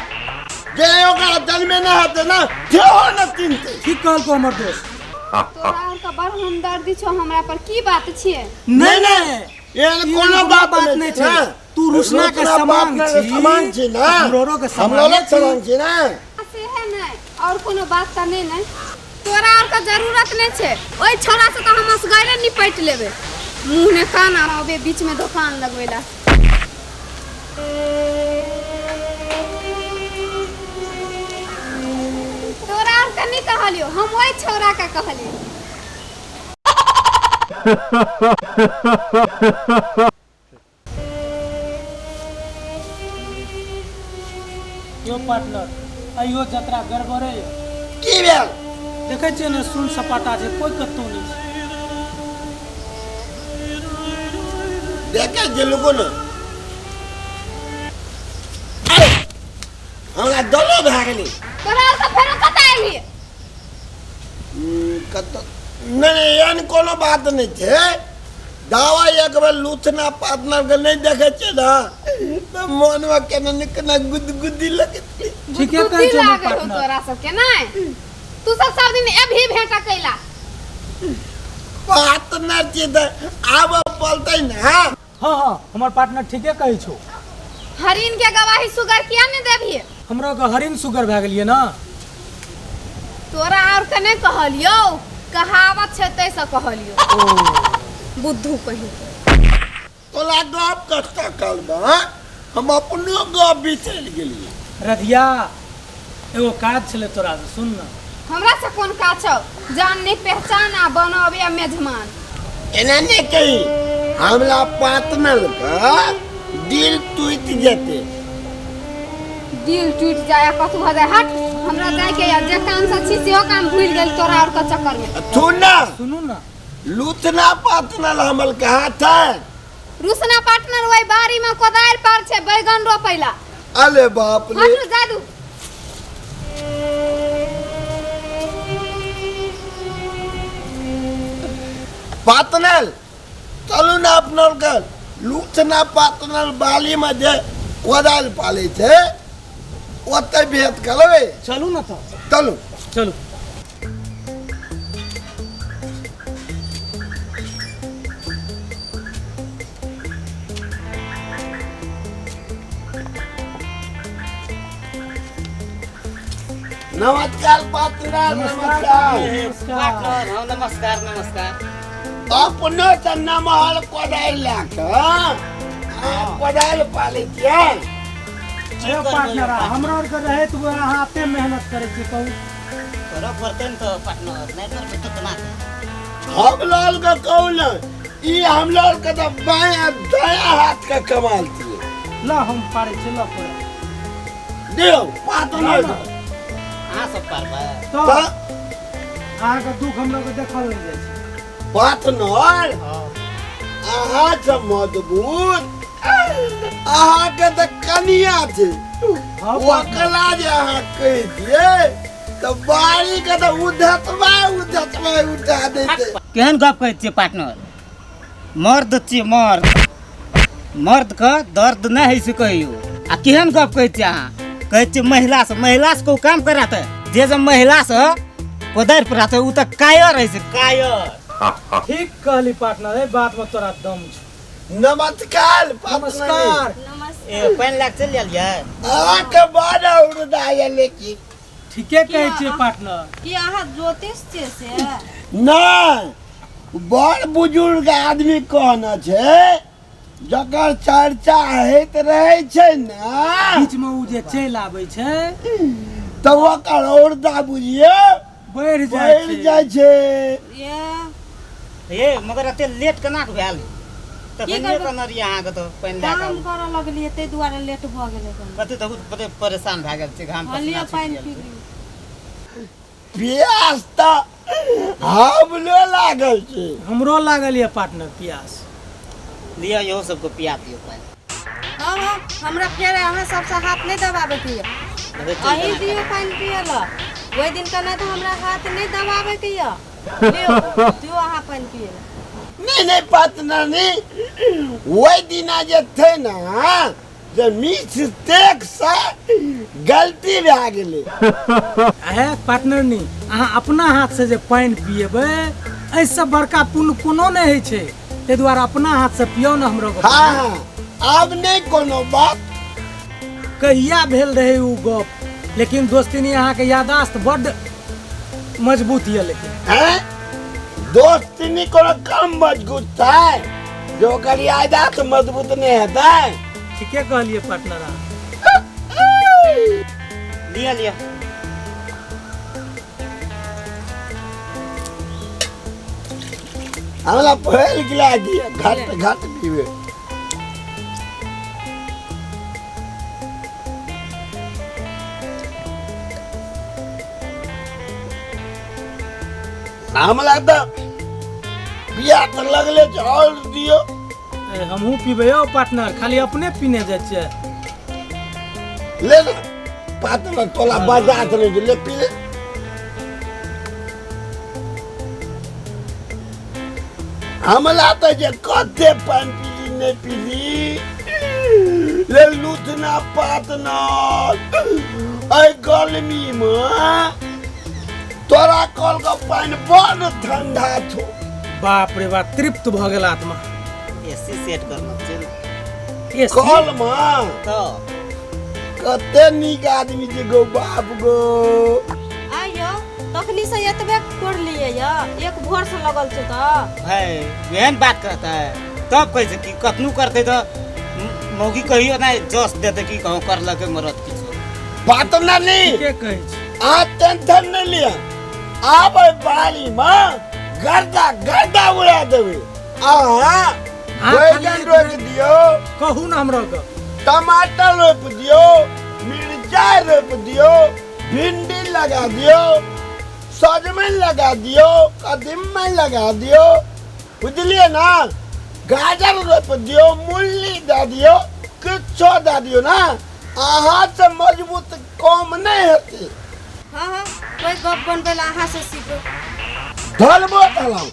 जे ओकरा दिल में ना हते ना क्यों न चिंते ठीक कहल को हमर दोस्त तोरा और का बड़ हमदर्दी छो हमरा पर की बात छिए नहीं ये कोनो बात नहीं छै तू रुसना के समान छी ना हमरो के हम लोग समान छी ना से है नहीं और कोनो बात त नहीं तोरा और का जरूरत नहीं छे ओई छोरा से तो हम असगरे निपट लेबे मुंह में कान आवे बीच में दुकान लगवेला कहलियो, हम वही छौरा के कहलियो। यो पार्टनर अयो जतरा गड़बड़े की भेल देखे छियै ने सुन सपाटा छै कोई कत्तो नहीं छै देखे जे लोगो न अरे हमरा दलो भए गेलै तोरा से फेर कत आइली? कत नहीं एहन कोनो बात नहीं छै दवाई एक बेर लूथना पार्टनर के नहीं देखे छै ना तो मन में केना न केना गुदगुदी लगे ठीके कहै बुद्धि छै लागल हो पार्टनर तोरा सबके नहीं। तू सब दिन अभी भेंटा कैला। पार्टनर छी त आब पलतै ना हाँ हाँ हमर पार्टनर ठीके कहै छौ हरिन के गवाही सुगर किया नहीं देबी? हमरा के हरिन शुगर भए गेलिए ना तोरा और के नहीं कहलियो, कहावत छै तैसे कहलियो। बुद्धू कहीं तोला गप कष्टा करबा हम अपनो गप बिसरि गेलिए रधिया एगो काज छले तोरा से सुन ना हमरा से कोन काज छौ? जानने पहचान आ बनबे मेजबान। एना नहीं कही हमरा पार्टनर का दिल टूट जेते दिल टूट जाए कतु हो जाए हट। हमरा जाए के या जे काम से छी सेहो काम भूल गेल तोरा और के चक्कर में। सुनू ना लूथना पार्टनर हमल कहा था रुसना पार्टनर वही बारी में कोदार पर छे बैगन रोपैला। अरे बाप रे हट जादू पार्टनर चलू ना अपना कर लूथना पार्टनर बाली में जे कोदाल पाले छे ओते भेंट करबे चलू ना तो चलू चलू नमस्कार पार्टनर नमस्कार पार्टनर हाँ नमस्कार नमस्कार अपनो से नमहल कोदाल लाके कोदाल पाले छियै ए पार्टनर हमरा और के रहे तो अहाँ अपने मेहनत करे छी कहू तोरा पड़ते न तो पार्टनर नहीं करबे तो केना हम लोग का कहू न ई हम लोग का तो बायां दायां हाथ का कमाल छियै ला हम पारे छी ला पर दियो पार्टनर आ सब पारबा तो तो अहाँ के दुख हमरा के देखल नहीं जाय छै पार्टनर अहाँ से मजबूत अहाँ के तो कनिया छै हाँ, ओकला जे अहाँ कहि दिए तो बारी के तो उधतवा उठा देते केहन गप कहै छियै पार्टनर मर्द छियै मर्द के दर्द नहीं है से कहियो आ केहन गप कहै छियै अहाँ कहै छियै महिला से को काम कराते जे जब महिला से कोदारि पर आते उ त कायर है से कायर ठीक कहली पार्टनर ए बात में तोरा दम छै नमस्कार नमस्कार ए पानी लाग चल जालिए अहाँके बड़ा उड़दा ये लेकिन ठीके कहै छियै पार्टनर कि अहाँ ज्योतिष छियै से? नहीं बड़ बुजुर्ग आदमी कहना छै जकर चर्चा होइत रहे छै ना बीच में उ जे चलि आबै छै तो ओकर उड़दा बुझिए बढ़ बढ़ जाय छै ये ए मगर एते लेट केना के भेल त की कनिए करबै? कनर अहाँ के तो पानी लाग काम करऽ लगलिए तै दुआरे लेट भ गेलै कनि। कते तो बहुत परेशान भए गेल छै घाम हलिया पसीना पानि छूटि पी गेल ली। प्यास तो हमलो लागल छै हमरो लागल ये पार्टनर प्यास लिया इहो सबको पिया दियो पानी हाँ हाँ हमरा फेर अहाँ सबसे हाथ नहीं दबाबे के ये अबे चल अही बना दियो खा। पानि पिए ला ओहि दिन का नहीं तो हमरा हाथ नहीं दबाबे के ये लियो दियो अहाँ पानि पिए ला। नहीं पार्टनर नहीं वही दिना जे थे ना जे मिस्टेक से गलती भए गेलै है पार्टनर नी अहाँ अपना हाथ से जे पानि पिएबै ऐसे बड़का पुण्य कोनो नहीं होइ छै ताहि दुआरे अपना हाथ से पियो ना हमरो के। हाँ हाँ अब नहीं कोनो बात कहिया भेल रहे उ गप लेकिन दोस्तिनी अहाँ के यादाश्त बड्ड मजबूत ये लेकिन है दोस्ती कोनो कम मजबूत छै जो ओकर यादाश्त मजबूत नहीं हेतै ठीके कहलिए पार्टनर अहाँ लिया लिया हमरा फैल गिला दिया घट घट पीवे हमरा तो बिया तो लगले छ और दियो हमहू पीबे हो पार्टनर, खाली अपने पीने जाइ छियै। ले ना पार्टनर तोला बाजार से ले पी ले हमरा तो जे कते पानी पीली नहीं पीली ले लूटना पार्टनर आई गर्मी में तोरा कल का पानी बड़ ठंडा छो। बाप रे बाप, तृप्त भ गेल आत्मा। एसी सेट करना चल एसी कल में तो कते नीक आदमी जे गो बाप गो आइयो तखनी से एतबे कर लिए या एक भोर से लगल छ त है एहन बात करता है तब कैसे कि कतनू करते तो मौगी कहियो ना जस देते कि कहूँ कर लगे मरद किछो पार्टनर नहीं के कहै छी? आ टेंशन नहीं लिया आब बाड़ी में गर्दा गर्दा उड़ा देवे हाँ बैगन रोप दियो कहू ना हमरा के। टमाटर रोप दियो मिर्चाई रोप दियो भिंडी लगा दियो सजमन लगा दियो कदीमा लगा दियो बुझलिए ना गाजर रोप दियो मूली दे दियो किछो दे दियो ना अहाँ से मजबूत काम नहीं होती हां हां कोई गप बनबे ला अहाँ से सीखो। धलबो तलाव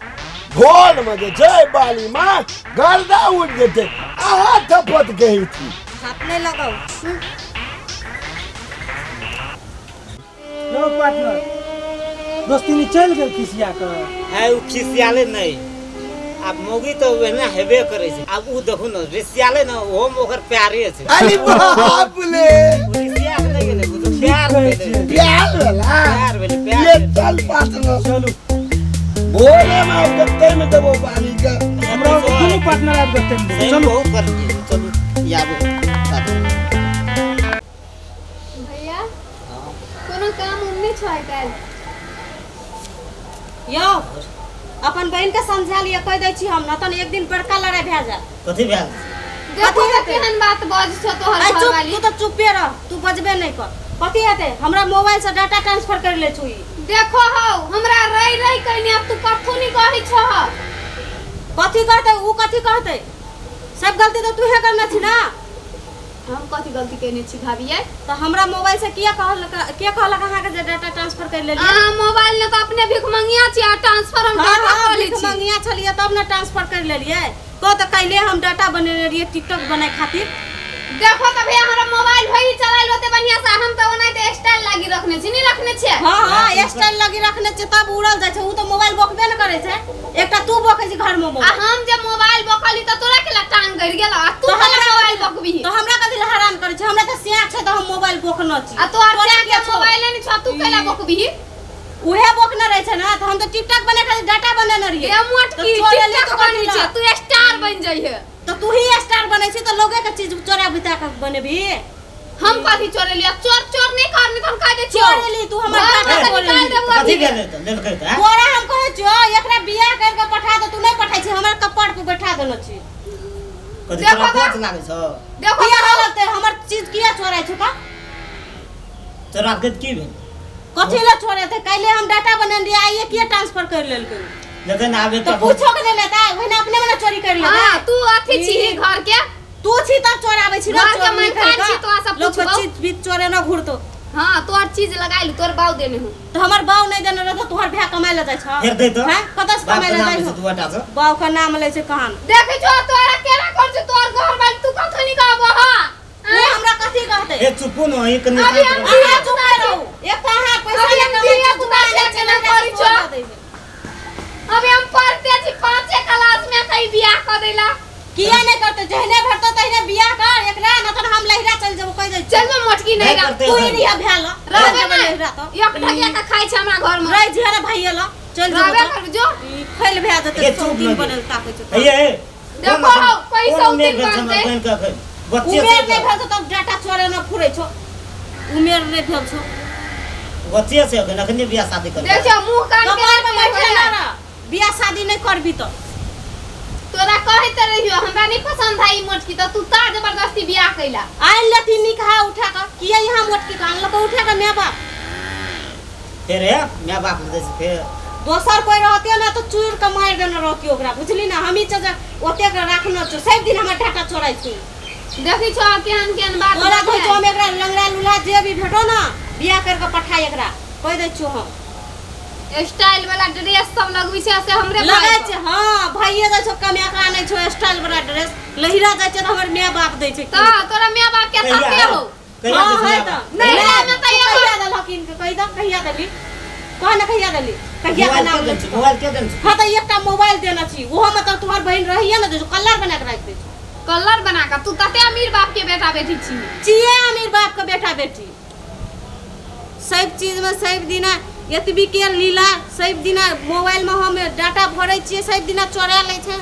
भोर में जे छै बाली में गर्दा उड़ जेते अहाँ थपत गई थी हाथ नहीं लगाओ। लो पार्टनर, दोस्ती चल गेल खिसिया के। है उ खिसियाले नहीं अब मौगी तो वेना हेबे करे छै। अब उ देखू न रिसियाले न ओहो में ओकर प्यारे छै। अरे बाप ले रिसिया के नहीं गेले बुझ प्यार भेले प्यार वाला प्यार भेले ये प्यार चल पार्टनर चलू भोरे में गत्ते में देबो बाली का हमरा दुनू पार्टनर आबि गते चलू। चलो कर दिए चलो याबो भैया कोनो काम उन्ने छै काल यो अपन बहन के समझा लिया कह दै छी हम न तन एक दिन बड़का लड़ाई भए जा। कथि भेल देखो त केहन बात बज छ तोहर आई चुप, घरवाली। तू तो चुपे रह, तू बजबे नहीं कर। कथी हेते हमरा मोबाइल से डाटा ट्रांसफर कर ले छुई। देखो हौ हमरा रही रही कहनी अब तू कथु नहीं कहि छ। कथी कहते ऊ कथी कहते सब गलती तो तू हे करना छी ना। हम कथी गलती केने छी भाभी तो हमरा मोबाइल से किया कहल कहां के डाटा ट्रांसफर कर ले लिया। मोबाइल ने तो अपने भीख मंगिया छी आ ट्रांसफर हम हां डाटा हां कर ली भीख छी। मंगिया छलिए तब ना ट्रांसफर कर ले लिए। को तो कैले हम डाटा बनेने रहिए टिकटॉक बनाए खातिर। देखो त भैया हमरा मोबाइल भई चलाइल होते बढ़िया से हम तो ओनाइते स्टाइल लागी रखने छी नहीं रखने छी। हां हां स्टाइल लगी रखने छ तब उड़ल जाय छ। ऊ तो मोबाइल बकबे न करे छ। एकटा तू बके छी घर में आ मोबाइल। हम जे मोबाइल बकली त तोरा के टांग गड़ गेल आ तू तो हमरा हमरा मोबाइल बकबी। तो हमरा कथि हैरान करे छ। हमरा तो सियाक छ तो हम मोबाइल बकन छी। आ तोर के मोबाइल नहीं छ तू केला बकबी। उहे बकना रहे छ ना। तो हम तो टिकटॉक बने खातिर डाटा बनेने रहिए। ए मोट की टिकटॉक बनी छ तू स्टार बन जइहे। तो तू ही स्टार बने छी तो लोगे के चीज चोरा बिता के बनेबी। हम कथी चोरे लिया चोर चोर नहीं करनी तो हम कह दे छी। चोरे ली तू हमर डाटा चोरे ली। कथि भेल त लेल कहता है तोरा हम कहे छियो एकरा बियाह कर के पठा दे। तू नहीं पठाई छी हमर कपड़ पे बैठा देनो छी। कथि देखो तोरा त- कोच लागे छ देखो किया त- लगते हमर चीज किया चोराई छ का। तोरा के की भेल कथि ला छोड़े थे कैले हम डाटा बनेन दिया आइए किया ट्रांसफर कर लेल के। लेकिन आबे तो पूछो के नहीं लेता वही अपने में चोरी कर लेता। हां तू अथी छी घर के तू छी त चोरावे छी ना। घर के मैं खान छी तो सब लोग पूछबो। चीज बीच चोरे ना घुरतो। हां तोर चीज लगाइल तोर बाऊ देने हूं। तो हमर बाऊ नहीं देने रहे तो तोहर भैया कमाई ले जाय छ। फेर दे तो हैं कतस बाप कमाई के ले नाम जाय से छ। तू हटा छ बाऊ का नाम ले छै कहां। देख जो तोरा केना कोन से तोर घर वाली तू कथु नहीं कहबो। हां ये हमरा कथी कहते। ए चुपू न एक अभी निकाल हम कर- अहाँ चुप रहो। एक कहां पैसा अभी ले हम कमाई दिया तू कुदाल ले के ना करी छ। अभी हम पढ़ते छी 5 क्लास में कई बियाह कर देला। किया नहीं करते जहने भरतो तहने बियाह कर एकरा न त हम लहिरा चल जेबो कह दे। चल में मोटकी नहीं नहीं रा करते तू हैं। ही रिया भेल रहबे ना लहिरा तो एक ढकिया का खाई छ हमरा घर में। रह जिया रे भैया ल चल रहबे जेबो कर जो ई खैल भे ए, जते चुप 100 दिन लगे। बनल ताके छ। ए देखो हौ पैसा उतिर बनते। बहन का बच्चे उमेर नहीं से भेल तब डाटा छोड़े न फुरै छ। उमेर नहीं भेल छ। बच्चे से अखन बियाह शादी कर देखो मुंह कान के कपार में बैठे बैठे ना रह। बियाह शादी नहीं करबी तो तोरा कहते रहियो हमरा नहीं पसंद है ई मोटकी तो तू ता जबरदस्ती बियाह कैला आइ लती निकाह उठा कर किया यहाँ मोटकी कान लो उठा कर मैं बाप फिर है मैं बाप दे से फिर दोसर कोई रहते ना तो चूर के मार देना रहती ओकरा बुझली ना हम ही चजा ओते के राखना छ सब दिन हमर डाटा छोड़ाई छी देखी छो केहन केहन बात तोरा कोई बाटे। जो हम एकरा लंगड़ा लूला जे भी भेटो ना बियाह करके पठाई एकरा कह दे छु हम स्टाइल वाला ड्रेस सब लगवी छै से हमरे लगे छै हां भाईए दै छ कमे एकरा नै छ स्टाइल वाला ड्रेस लहिरा जाय छै त हमर माय बाप दै छै तो तोरा माय बाप के तते हो कहिया हां है दे त नहीं में त ये कहिया दलकिन के कहि द कहिया दली कह ना कहिया दली कहिया का नाम ले मोबाइल के देन हां त एकटा मोबाइल देना छी ओहो में त तोहर बहन रहिए ना जो कलर बना के राख दे कलर बना का तू तते अमीर बाप के बेटा बेटी छी चिए अमीर बाप के बेटा बेटी सब चीज में सब दिना एतबी के लीला सब दिना मोबाइल में हम डाटा भरै छिए सब दिना चोरा लै छै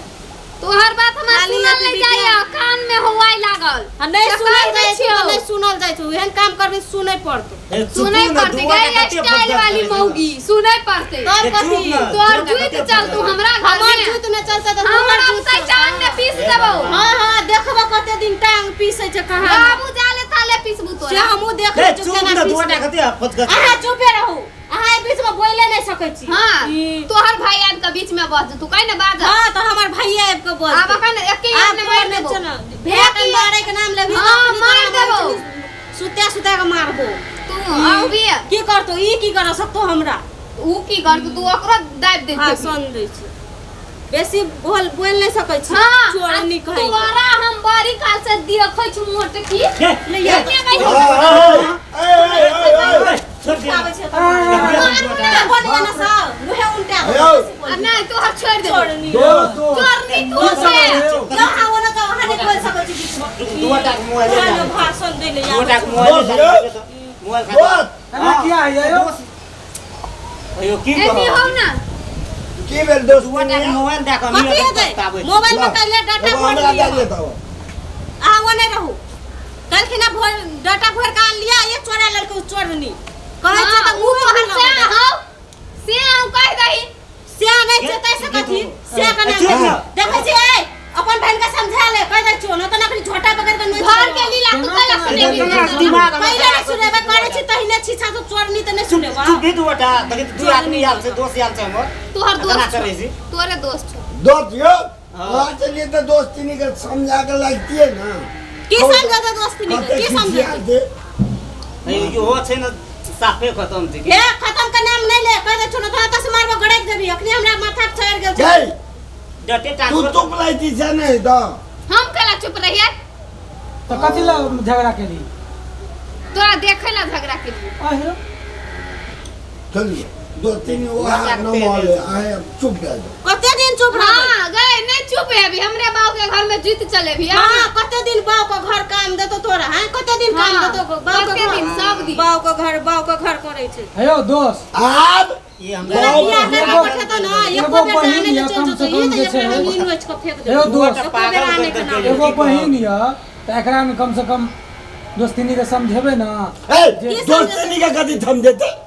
तोहर बात हमरा खाली सुनल एतबी नहीं जाइए के- कान में हवाई लागल आ नहीं से सुनल कहि दै जाय छै छियौ। नहीं सुनल जाय छै एहन काम करबे सुनै पड़तो सुनै पड़ते गई स्टाइल वाली मौगी सुनै पड़ते तब ए, कथी चुप ना। तोर जुइत चल तू हमरा घर हमर में जूत न चलता त हमर हमर अब तै टांग में पीस देबो हां हां देखबो कते दिन टांग पीसै छै कहां बाबू जाले ताले पीसबू से तोरा हमहु देख ए ले चुप ना दुआटा कते फट कर अहाँ चुपे रहू अहाँ ए बीच में बोले नहीं सकै छी हां ई- तोहर भाई आन के बीच में बस तू कहि न बाज हां तो हमर भैया आब के बोल आब अखन एके आप ने मार देबो भेट मारे के नाम लेबी हाँ, मार देबो। सुते सुते के मारबो तू आउ भी की करतो ई की कर सकतो हमरा ऊ की कर तू ओकरो दाब दे हां सुन दै छी बेसी बोल नहीं सकै छी हां चोरनी कहै तोरा हम बड़ी काल से देखै छी मोटकी ले या छोड़ दे आबै छै तो बोल ना सा मुहे उल्टा नहीं तोहर छोड़ दे चोरनी चोरनी तू से यो आओ ना तो वहां नहीं बोल सकै छी बीच में दुआटा के मोबाइल ले हां जा भाषण दे ले दुआटा या के मोबाइल ले जा मोबाइल खा अरे क्या है यो अयो की एनी कहो हो ना की भेल दोस्त दुआटा के मोबाइल देखो कथी मिला हेतै मोबाइल में कइले डाटा भर हमरा दे लिया देता आवा नहीं रहू कल खिना भर डाटा भर का लिया ये चोरा लड़के चोरनी कहै छै त मुंह तोहर में से हो से आउ कह दही से नहीं छै तैसे कथी से का नाम अच्छा। देखै छी ए अपन बहन के समझा ले कह दे छो न त नकली झोटा पकड़ के नहीं घर के लीला तू कला सुने भी दिमाग में पहले नहीं सुनेबे करे छी तहिने छीछा तो चोरनी त नहीं सुनेबा तू भी दुआटा देखि दू आदमी याल से दोस्त याल से हमर तोहर दोस्त दोस्त चले छी तोरे दोस्त छौ दोस्त यो हाँ। वहाँ चलिए तो दोस्ती नहीं कर समझा के लगती है ना की समझा दे दोस्ती नहीं कते की समझा खिसिया दे अयो यो हो छै न साफे खत्म छै हे खत्म का नाम नहीं ले कह दे छो न त से मारबो गड़क देबी अखनी हमरा माथा चढ़ गेल छै जय डटे तू टांग चुप लाइती से नहीं तो हम कला चुप रहिए तो कथी ला झगड़ा के ली तोरा देखे ला झगड़ा के लिए आहिरो चलिए दो तीन वो न मोले आए अब चुप रह जाओ कते दिन चुप रहबे हां गए नहीं चुप है अभी हमरे बाऊ के घर में जीत चले भी हां कते दिन बाव का घर काम देतो तोरा हैं कते दिन काम हाँ, देतो बाव का कते घर दिन, सब दिन। बाव का घर करे छै अयो दोस्त अब ये तोरा हमरा बियाह करके एगो- पठे तो ना एगो एको बेर बहिन जाने या ले कम चल से जो कम ये जे छै तो नीन वेच के फेंक दे एगो दोस्त एको बेर आने के नाम एगो बहिन या तो एकरा में कम से कम दोस्तिनी के समझेबे ना ए ये दोस्ती नहीं का कदी थम देते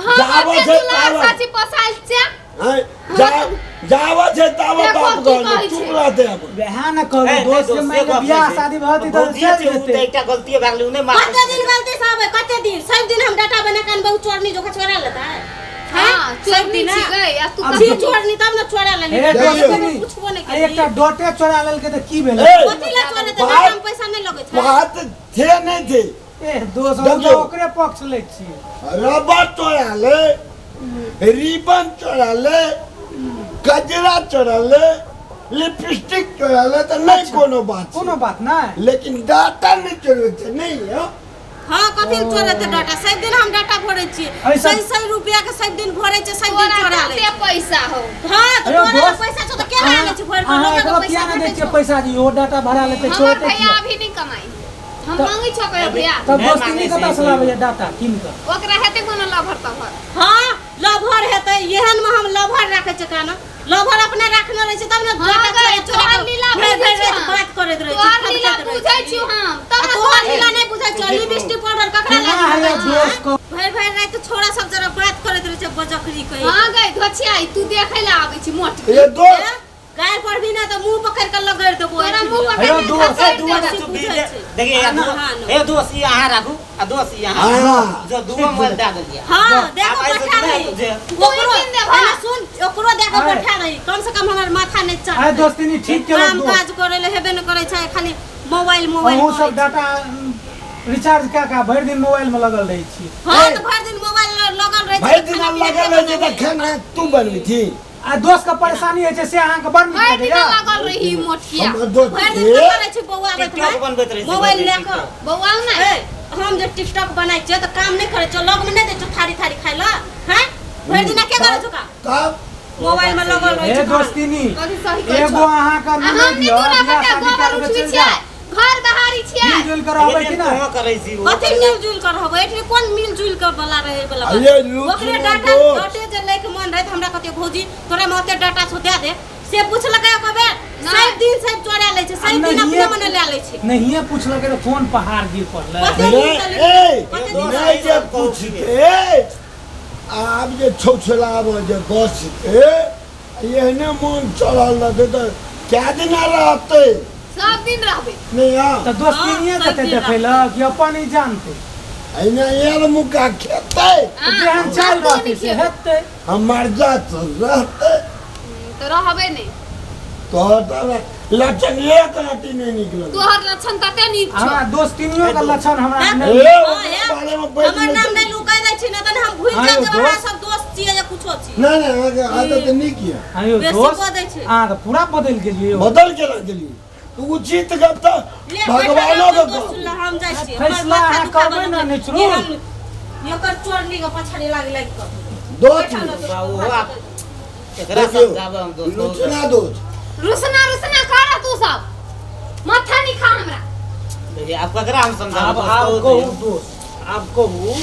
हां जावो बच्चे छै दुलार तावो साची पसाल से जावा छै तावा देखो बाप की घर कहै चुप छै। रहते अब बेहा न करू दोस्त से मैं बियाह शादी भती तो चल जेते एकटा गलती भाग लै उने मार कते दिन गलती से आवे कते दिन सब दिन हम डाटा बना के बहु चोरनी जो चोरा लेता है हां चोरनी छी गए आ तू अब जी चोरनी तब ना चोरा ले हे दोस्तिनी कुछबो नहीं आ एकटा डोटे चोरा लेल के त की भेल ए कथी ला चोरे त बात- हम पैसा नहीं लगे छै बात थे नहीं थे ए दोस्त हम देखियौ। ओकरे पक्ष लै छी रबर चोरा ले रिबन चोरा ले गजरा चोरा ले लिपस्टिक चोरा ले तो नहीं कोनो बात छै। कोनो बात ना लेकिन डाटा नहीं चोरे छै नहीं है हां कथी ला चोरे त डाटा सब दिन हम डाटा भरे छी ऐसा- सही रुपया के सब दिन भरे छै सब दिन तोरा चोरा ले कते पैसा हो हां तो अरे तोरा दोस्त, पैसा छौ त केना आने छै भर अहाँ लोग एकरा के किया पैसा न दै भेटै छियै छौ पैसा जी ओ डाटा भरा लेते हमर छोड़ते भैया किया अभी नहीं कमाई हम तो- मांगी छो कहे भैया तब मैं दोस्तिनी मांगे कता से से लाबै डाटा किन के ओकरा हेते कोनो लभर तभर हां लभर हेतै एहन में हम लभर राखे छै काना लभर अपने राखने रहे छै तब ना हां डाटा गए चोरा तोहर लीला भेर बुझै भेर छी बात करैत रहे तोहर लीला बुझै छी हम तब ना तोहर लीला नहीं बुझै छौ लिपस्टिक पाउडर ककरा केना है लागे दोस्त को भेर भेर रात छोरा सब जरा बात करैत रहे छै बजकरी कहि हां गए धोछिया तू देखे ला आबै छी मोट ये दोस्त गाय पर भी ना तो मुंह पकड़ कर लगड़ देबो तोरा मुंह पकड़ हेलो, के दोस्त, धक्का दुआ दे ना दे। चुप देखिए हाँ, ए दोस्त ये यहाँ राखू आ दोस्त यहाँ हाँ। जो दुआ मोबाइल दे दिया हां देखो आप ऐसे बैठा तो रही तुझे ओकरो दिन दे भाई। है सुन ओकरो देखो अरे। बैठा रही कम से कम हमर माथा नहीं चढ़ आय दोस्तिनी ठीक केलक काम दोस्त काज करे ले हेबे न करे छै खाली मोबाइल अहूँ सब करै छै। डाटा रिचार्ज क्या का भरि दिन मोबाइल में लगल रही छी हाँ तो भर दिन मोबाइल लगल रहे भाई दिन लगल है जे त खाना तू बनबी थी आ दोस्त का परेशानी है छै से अहाँ के बड़ नीक भरि लगैया दिन लागल रही मोटकिया हमर दोस्त भर दिन के करे छै बौआ आबैत टिकटॉक बनबैत रही मोबाइल लेके बौआ ना ए हम जे टिकटॉक बनाइ छियै तऽ काम नहि करै छियै लग में नहि दै छियै थारी थारी खाइ लए हैं भर दिन के करे छौ का तब मोबाइल में लगल रहे ए छै दोस्तिनी कथी सही कहै एगो छौ अहाँ का हम नंबर नहीं दियो तोरा बियाह बेटा शादी गोबर करके उठबी चल जा छियै घर बहारी छियै मिल कर रहबै कि ना तो करे छी वो कथी मिलजुल कर रहबै एठनी कोन मिलजुल कर वाला रहे वाला अरे लूट ओकरे सुनो डाटा दोस्त। डाटे जे लैके मन रहे तऽ हमरा कहते भौजी तोरा में ओते डाटा छौ दे दे से पूछलकै ओकरे नहीं। सब दिन सब चोरा लै छै सब दिन अपने मने ले लै छै नहिए पूछलकै तो फोन पहाड़ गिर पड़लै कते रे दिन चलै ए कते दिन नहीं जे पूछते आब जे छौछलाब जे बसते एहने मन चढ़ल रहते तऽ क्या दिन रहते सब दिन रहबै नहीं आ तो दोस्तिनिए हाँ, कते सब दिन देखैला कि अपन ही जानते एने यार मुका खेते जेहन चाल रहते से हेतै हमार जात रहते तो रहबै नहीं तो लचन एक रटी नहीं निकलल तोहर लक्षण तते नीक छौ हमरा दोस्तिनियों का लक्षण हमरा हाँ। नहीं ए हाँ, ओकर यार, बारे में बैठ हमर नाम नहीं लुकाइ दै छी न तऽ हम भूल हाँ, जाब यौ जे हमरा दोस्त। सब दोस्त छियै या कुछो छी नहीं नहीं आगे आदत नहीं किया आयो बेसी दोस्त कऽ दै छै। अहाँ तऽ पूरा बदलि गेलियै यौ बदल के रख दिली तू उचित गप तो ले भगवानो बैठा के दोस्त कह। ला हम जाइ छी फैसला अहाँ करबै ने नेचुरल। एकर चोरनी के पछाड़ी लाग लाग कर दोस्त बाबू आप एकरा देखियो समझाबे हम दोस्त लुचना दोस्त रुसना रुसना कर तू सब माथा नहीं खा हमरा देखिए आप ककरा हम आब समझाबे आब दोस्त कहू दोस्त आब कहू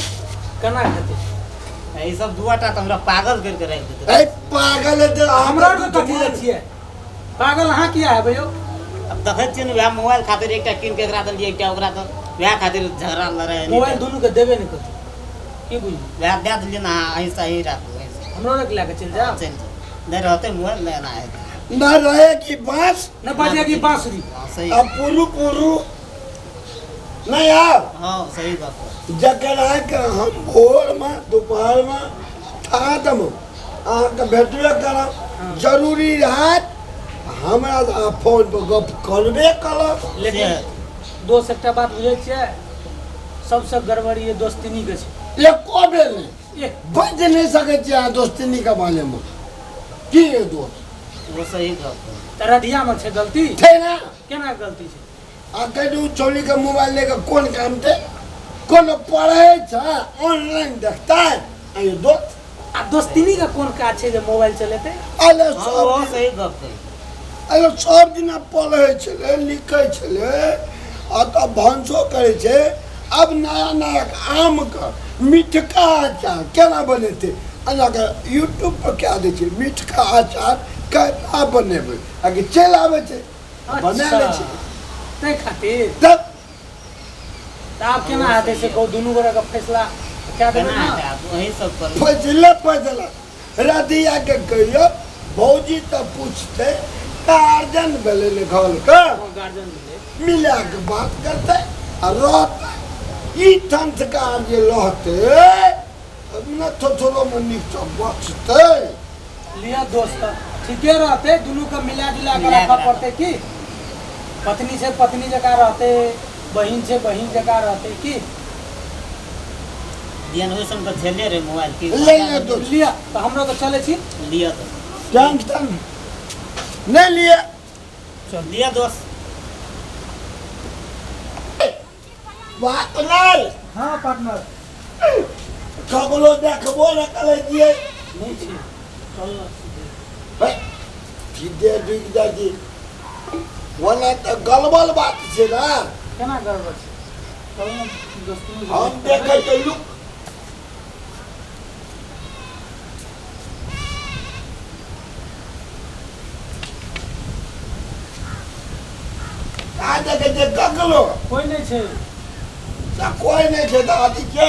केना हेतै ई सब दुआटा त हमरा पागल करके राखि देतै ए पागल है तो हमरा के कथी ले छियै पागल अहाँ किया हेबै यौ अब देखै छियै ने वएह मोबाइल खातिर एकटा कीन के एकरा देलियै एकटा ओकरा तऽ वएह खातिर झगड़ा लड़ाइ मोबाइल दुनू के देबे नहि करतै की बुझलियै वएह दे देलियै ना अहीं सही राखू हमरो ने लए के चलि जाओ चल नहीं रहते मोबाइल लेना है न रहे कि बांस न बजेगी बांसुरी हाँ, सही अब पुरु पुरु नहीं आओ हाँ सही बात है जकरा के हम भोर में दोपहर में था दम अहाँके भेटबे करब जरूरी रहत हमरा तऽ अहाँ फोन पर गप करबे करब लेकिन दोस्त एकटा बात बुझै छियै सबसे गड़बड़ी ये दोस्तिनी के छै एको बेर नहीं एक बज नहीं सकै छियै अहाँ दोस्तिनी के बारे में की है दोस्त वो सही बात है तरधिया में छै गलती छै ना केना गलती छै आ कहीं चोरी के मोबाइल लेके कौन काम थे कौन पढ़े छै ऑनलाइन देखता है अरे दोस्त आ दोस्तिनी का कोन काज छै जे मोबाइल चलेतै अरे हाँ वो सब सही बात है अरे सब दिन पढ़े छले लिखे छले आ तब भंसो करे छै अब नया नया आम का मीठका अचार केना बनेते अना यूट्यूब पर क्या दै छै मीठका अचार केना बनेबै आगे चलि आबै छै बना लै छै तै खातिर तब तऽ आब केना हेतै से कहू दुनू गोरे का फैसला क्या देबै केना ना है आप वही सब कर फैसला रधिया के कहियो भौजी तऽ पूछते गार्जियन भेलै लिखल के गार्जियन मिले मिला के बात करते आ रहते ई संस्कार जे रहते तब न थोड़ो में नीक बचते लिया दोस्त ठीके रहते दुनू के मिला जुला के मिला के रखा पड़ते की पत्नी से पत्नी जका रहते बहिन से बहिन जका रहते की दियन वैसन तो झेले रे मोबाइल की ले ले तो लिया तो हमरो तो चले छी लिया तो टेंशन नहीं लिए लिया दोस्त बात नहीं हाँ पार्टनर ककरो देखबो न करे दिए नहीं छी चल सीधे डूब जाती ओने तो गलबल बात छै ना केना गड़बड़ छै चल ना दोस्ती हम देखे तो लुक आ देखे जे ककरो कोई नहीं छै कोई नहीं छै तऽ अथी के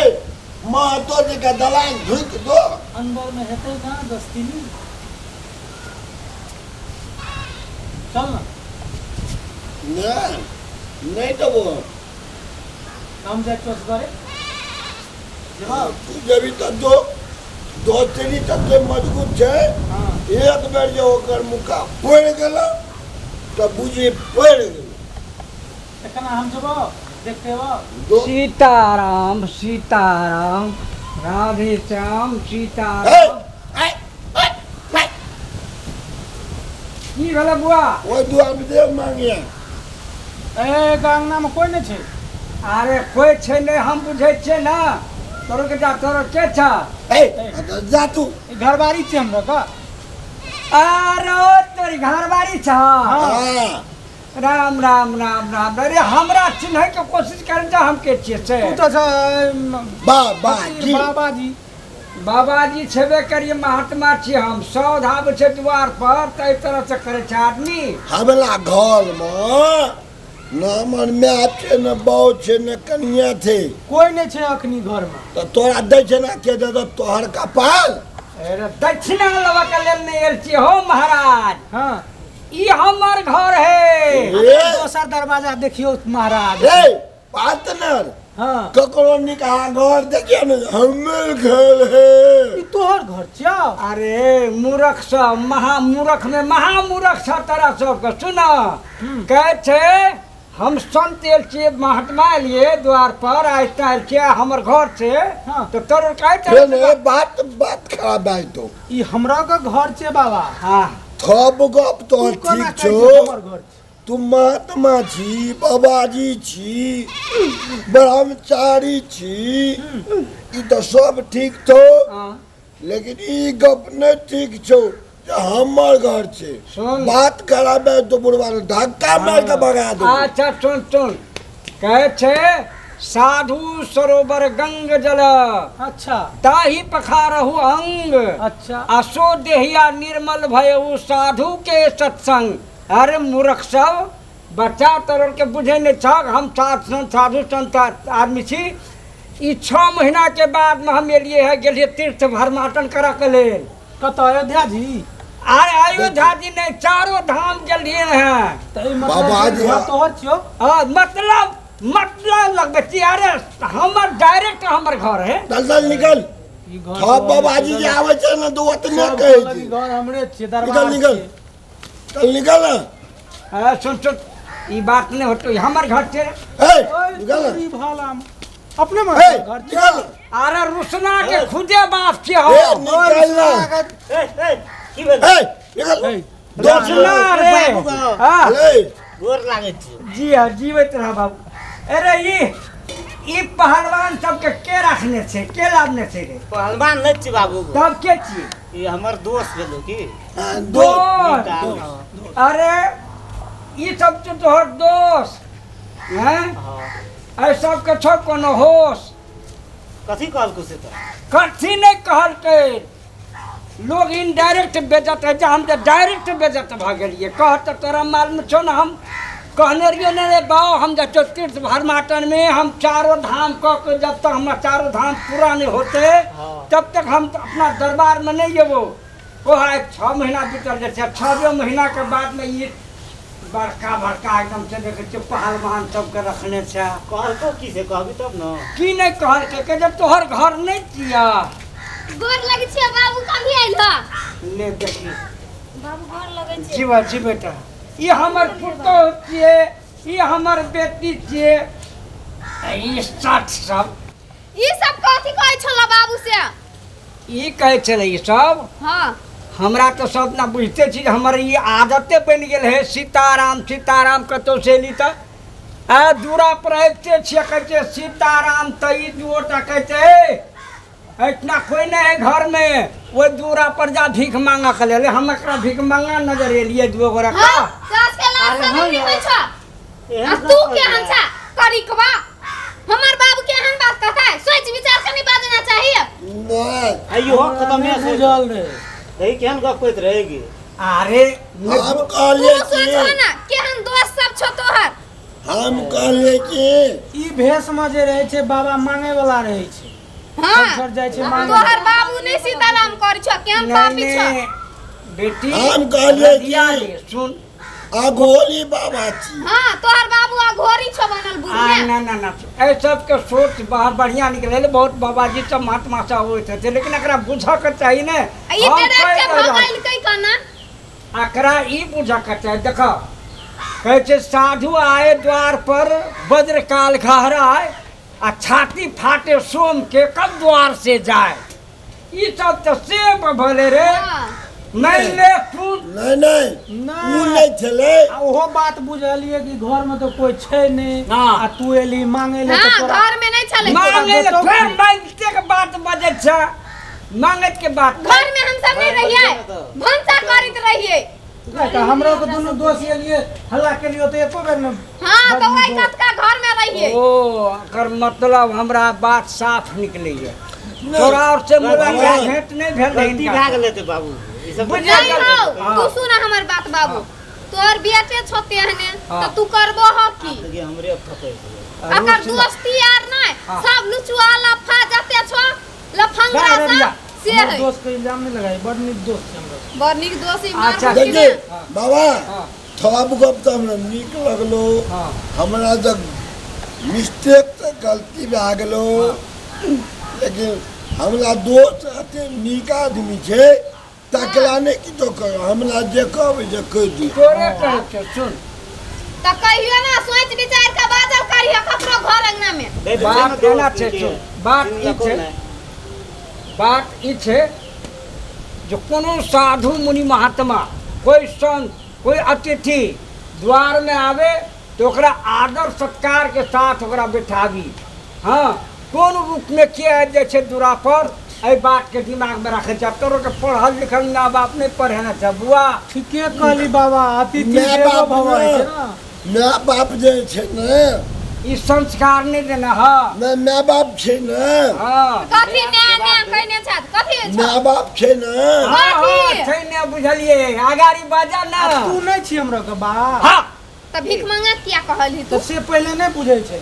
महतो जी के दलान ढुक दो अंदर में हेतै ना दोस्ती चल ना नहीं तो वो हम जाए चोस करे तू जब तक दो तेरी तक मजबूत है हाँ एक बेर जो ओकर मुका पड़ गेला तब बुझे पड़ गेल एखन हम जब देखते हो दो सीताराम सीताराम राधे श्याम ए, सीताराम ए, ए, ए, की भेलै बुआ ओइ दुआ में देव मांगिया ए गांगना में कोई नहीं छे अरे कोई छै नहीं हम बुझे छियै ना तोरो के जा तोरो के छ ए जा तू ई घरबारी छे हमरा का अरे तोरी घरबारी छ हां राम राम राम राम अरे हमरा चिन्है के कोशिश कर जा हम के छियै से तू तो बाबा जी बाबा जी बाबाजी छेबे करिए महात्मा छियै हम सौध आबै छै द्वार पर तै तरह से करे छै आदमी हमला घर में न हमर माय छे न बाउ छे न कनिया थे कोई नहीं छे अखनी घर में तो तोरा दक्षिणा के दे दो तोहर कपाल अरे दक्षिणा लेबा के लेल नहीं आयल छियै हो महाराज हाँ ई हमर घर है ए दोसर दरवाजा देखियो महाराज ए पार्टनर हाँ ककरो निकाह घर देखिए न हमर घर है ई तोहर घर छिया अरे मूर्ख सब महामूर्ख में महामूर्ख छ तरह सब के सुन कहे छै हम संत आयल छियै महात्मा एलियै द्वार पर आइ आयल छियै हमर घर से हाँ। तो तोर कहे फिर छै ने बात खराब है तो ई हमरा का घर छे बाबा हाँ थब गप तो तू कोना ठीक कहै छो छे हमर घर छे? तू महात्मा छी बाबाजी छी ब्रह्मचारी छी ई तो सब ठीक तो हाँ। लेकिन ई गप नहीं ठीक छो जे हमर घर छे सुन बात कराबे तो बुढ़वा धक्का मार के भगा दो अच्छा सुन सुन कहे छै साधु सरोवर गंग जल अच्छा ताहि पखारहु अंग अच्छा असो देहिया निर्मल भयउ साधु के सत्संग अरे मूर्ख सब बच्चा तरह के बुझे नहीं छक हम साधु संत आदमी छी ई 6 महीना के बाद में हम एलिए है गेलिए तीर्थ भरमाटन करऽ के लेल कत अयोध्या जी अरे अयोध्या जी नहीं चारों धाम गेलिए हैं तई बाबा जी। घर तोहर छियो मतलब लगबे छी अरे हमर डायरेक्ट हमर घर है चल चल निकल ई घर थब बाबाजी जे आवे छे न तो ओतने सब कहे लगी छी घर हमरे छिये निकल दरबार निकल छिये। चल निकल सुन सुन ई बात नहीं होतो हमर घर से ए ओए निकल तोरी भाला में अपने में ए घर छिये। निकल अरे रुसना के खुदे बाप के हो ए निकल ना की भेल ए निकल ए, रुसना रे हाँ ए गोर लागे छी जी हाँ जीवित रह बाबू अरे ई पहलवान सबके के रखने छे के लाभने छे रे पहलवान नहीं छी बाबू तब के छिए ई हमर दोस्त भेलो की दोस्त अरे ई सब तो तोहर दोस्त हैं हाँ ऐ सब के छो कोनो होश कथी कहल कुछ तो कथी नहीं कहल के लोग इनडायरेक्ट बेजत है हम तो डायरेक्ट बेजत भ गेलिए कहत तोरा मालूम छो ना हम कहने रहियो ने रे बाओ हम जा तीर्थ भरमाटन में हम चारों धाम कह के जब तक हमारा चारों धाम पूरा नहीं होते हाँ। तब तक हम अपना दरबार में नहीं जेबो वो है 6 महीना बीतल जैसे 6वें महीना के बाद में ये बड़का एकदम से देखे छियै पहलवान सबके रखने छै कहल तो की से कहबी तब न की नहीं कहल के जब तोहर घर नहीं छिया गोर लगे छियै बाबू कभी आइल ह ले देखी बाबू गोर लगै छै जीवा जी बेटा ये हमर पुतौ छियै ये हमर बेटी छियै ई साथ सब ई सब कथी कहै छला बाबू से ई कहै छलै ई सब हां हमरा तो सब ना बुझते छी हमर ई आदते बन गेल है सीताराम सीताराम कतौ से ली त आ दूरा पर आबिते छियै कहै छै सीताराम त ई दुओटा कहै छै इतना कोई नहीं है घर में वो दूरा पर जा भीख मांगा के ले हम एकरा भीख मांगा नजर एलिए दुगो गोरा का हां सास के लाज अरे सब हाँ नहीं यार। होय छ एहन आ तू केहन छ करिकवा हमर बाबू केहन बात कहता है सोच विचार के नहीं बाजना चाहिए नहीं आइयो खत्म में से बुझल रे दही केहन गप कहत रहेगी अरे हम तू कहलिए सोच कि ना केहन दोस्त सब छ तोहर हम कहलिए कि ई भेष में जे रहे छै बाबा मांगे वाला रहे छै हां घर जाय छै मांगे तोहर बाबू नहीं सीताराम करै छ केहन पापी छ बेटी हम कहलिए दिया कि रे सुन अघोरी बाबा छी हाँ तोहर बाबू आ घोरी छो बनल बुढ़ में ना ना ना ए सब के सोच बहुत बढ़िया निकले बहुत बाबा जी सब महात्मा सा होइत थे लेकिन एकरा बुझा के चाहिए ने ई तेरे के भगाइल कई कना एकरा ई बुझा के चाहिए देखो कहै छै साधु आए द्वार पर वज्र काल घहराए आ छाती फाटे सोम के कब द्वार से जाए ई सब तो सेब भले रे हाँ। नहीं ले तू नहीं उ नहीं छले आ ओहो बात बुझलिए कि घर में तो कोई छै नहीं हाँ। आ तू एली मांगे ले हाँ तो तोरा घर में नहीं चले मांगे ले फिर मांगते के बात बजे छ मांगत के बात घर में हम सब नहीं रहिए भंसा करित रहिए तो हमरो को दोनों दोस्त एलिए हल्ला के लिए तो एको बेर में हाँ तो वही कत का घर में रहिए ओ अकर मतलब हमरा बात साफ निकले है तोरा और से मुलाकात भेंट नहीं भेल गलती इनका। भए गेलै तऽ बाबू ई सब बुझलियै? नहीं हो हाँ। तू सुना हमर बात बाबू तोर बेटे छोते हने हाँ। तो तू करबो ह की देखिए हमरे फकै अकर दोस्ती यार नहीं हाँ। सब लुचुआ लफा जाते छो लफंगरा जा रे सा जा। से हमर है दोस्त के इल्जाम नहीं लगाई बड़ नीक दोस्त छै हमरा बड़ निक दोषी मार अच्छा, बच्ची देखिए में। बाबा हाँ। थोड़ा गप तो हमरा नीक लगलो हाँ। हमरा जब मिस्टेक से गलती भए गेलो लेकिन हमरा दोस्त अते नीक आदमी छै तकला नहीं कि तो करो हमरा जे कहबै जे कहि दी तोरे कहै छै सुन त कहियो ना सोच विचार के बाजल करियो ककरो घर अंगना में बात एना छै सुन बात ई छै बात ई छै जो कोनो साधु मुनि महात्मा कोई संत कोई अतिथि द्वार में आवे तो ओकरा आदर सत्कार के साथ ओकरा बैठाबी हाँ कोन रूप में के आबि जाइ छै दूरा पर एहि बात के दिमाग में रखे छै तोरो के पढ़ल लिखल माँ बाप नहीं पढ़ेने छै बुआ ठीके कहली बाबा अतिथि माय देवो बाप भव है ने ना माय बाप जे छै ने ई संस्कार नहीं देना हाँ माय बाप छै ने हाँ कथी न्याय न्याय कहने छत कथी छ माय बाप छै ने हाँ कथी? हाँ छै ने बुझलिए आगारी बाजा ना तू नहीं छी हमरा के बा हाँ त भीख मांगा किया कहली तो तू से पहले नहीं बुझै छै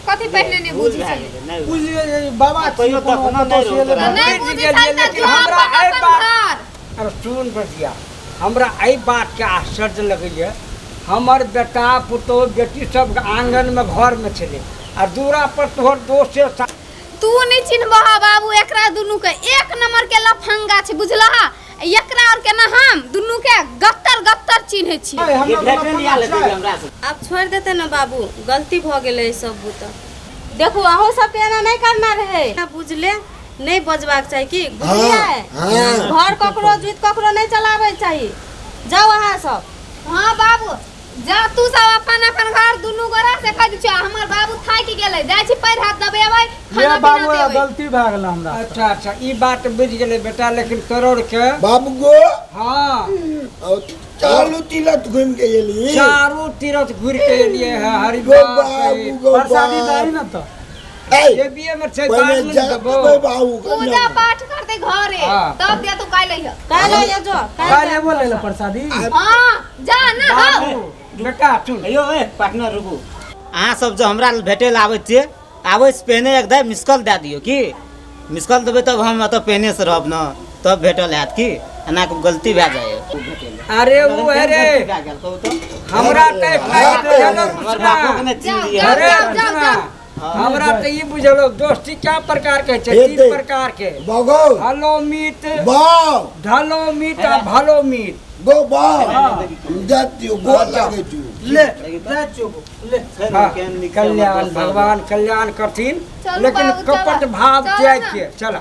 कथी पहले नहीं बुझ बुझी भए छली गेलै नहि बुझिए बाबा छी कहियो कोनो तक ना कतौ से नहीं एलै रहल। ना। नहीं बुझि बुझी गेलियै, छली त लेकिन जो हमरा अपन एहि अपन बात- घर अरे सुन बचिया हमरा एहि बात के आश्चर्य लगैए हमर बेटा पुतोह बेटी सब आंगन में घर में छलै आ दूरा पर तोहर दोस्त से तू नहीं चिन्हबह बाबू एकरा दुनू के एक नंबर के लफंगा छै बुझलहा एकरा और के ना हम दुनू के गत्तर गत्तर चिन्हे छी अरे, ये हमरा भेटै नहीं आले छै। हमरा से आप छोड़ देते ना बाबू गलती भ गेलै ई सब बुत देखो अहूँ सब के एना नहीं करना रहे ना बुझले नहीं बजबाक चाही की बुझलिए हाँ। घर ककरो जुत ककरो नहीं चलाबै चाही जाओ अहाँ सब हाँ बाबू जा तू सब अपन अपन घर दुनू गोरा से कह दियो हमर बाबू थाकि गेलै जाइ छी पैर हाथ दबेबै ये खाना बाबू पीना देबै गलती भए गेल हमरा से। अच्छा अच्छा ई बात बुझ गेलै बेटा लेकिन तोरोड़ के बाबू गो हाँ और चालू तिलक घूम के एली चारू तीरथ घुर के एलिए है गो हरिद्वार बाबू गो प्रसादी दही ना तो ए देविए में छै पहले बात जा नहीं देबो देबै बाबू के पूजा नाम। पाठ करते घरे हाँ। तब दे तू काई लइह काहे ले जो काहे लेबो ले प्रसादी हां जा ना हो बाबू बेटा सुन अयो ए पार्टनर रुकू अहाँ सब जो हमरा भेटे ला आबै छियै आबै से पहिने एकदम मिस कॉल दए दियौ की मिस कॉल देबै तब हम एतऽ पहिने से रहब न तब भेटल हैत की एना के गलती भए जाए अरे वो अरे भए गेल कहू तऽ हमरा तऽ फायदा भेल हमर बापो के नहि चिन्ह दिए जाओ, अरे जाओ, जाओ, अर्चना, जाओ। हमरा तऽ ई बुझलो दोस्ती क्या प्रकार के छै हेतै। 3 प्रकार के बगो हलो मीट बाव ढलो मीट आ भलो मीट गो बाव जातियो गो लागे छु ले ले चुप ले हाँ, कल्याण भगवान कल्याण करथिन चलू लेकिन बाबू, कपट चलू। भाव चलू त्याग ना। के चला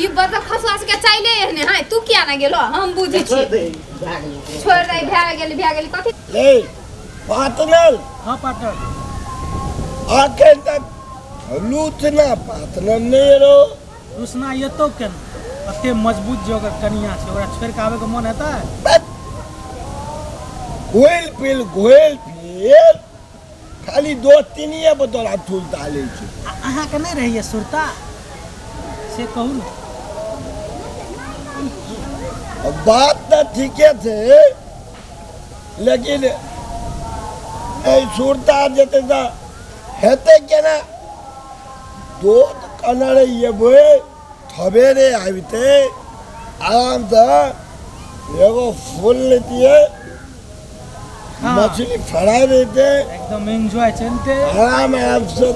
ई बता खसवास के चाइले एहने हाय तू किया ना गेलो हम बुझी छी छोड़ दई भए गेली कथी ले पातनल हाँ पार्टनर आखे तक लूटना पातनल नहीं रो रुसना ये तो केन अते मजबूत जो ओकर कनिया छै ओकरा छोड़ के आवे के मन हेता घोल पिल खाली दो तीन ये बतौरा थूल डाले छु अहाँ के नहीं रहिए सुरता से कहू न अब बात तो ठीके थे लेकिन ए सुरता जते दा हेते केना दो कनड़े ये बोए थबेरे आबिते आराम से एगो फूल लेती है हाँ। मछली फ्राई रहते, एकदम एंजॉय चलते आराम आराम से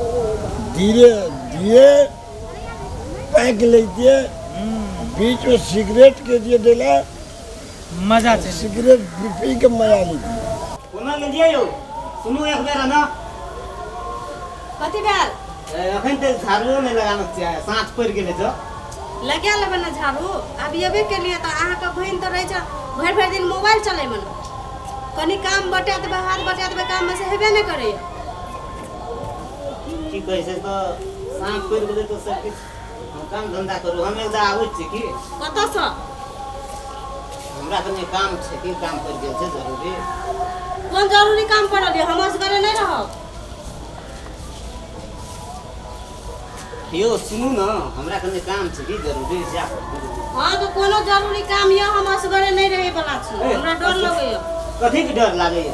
धीरे धीरे पैक लेते, बीच में सिगरेट के दिए देला, मजा चले। सिगरेट पी के मजा लीजिए। कोना ले लिया यो सुनो एक बेर ना कथी भेल? अखन तक झाड़ू नहीं लगाना चाहिए सांझ पड़ गेले जो लगा लेबै ने झाड़ू। अब अयबे केलिए तऽ अहाँके बहिन तऽ रहै छै भरि भरि दिन मोबाइल चलेबै ने, कनि काम बटा देबै, हाथ बटा देबै, काम में से हेबे नहीं करैए। की कहै छै तो सांझ पड़ गेले तो सब किछ हम काम धंधा करू। हम एकदा आबै छी की कतऽसँ? हमरा कने काम छै की काम कर गेल छै जरूरी। कोन जरूरी काम पड़ल यऽ? हम असगरे नहीं रहब। यो सुनू ना हमरा कने काम छै की जरूरी जा कर। हाँ तो कोनो जरूरी काम यऽ, हम असगरे नहीं रहे वाला छी, हमरा डर लगैए। कथी के डर लागैए?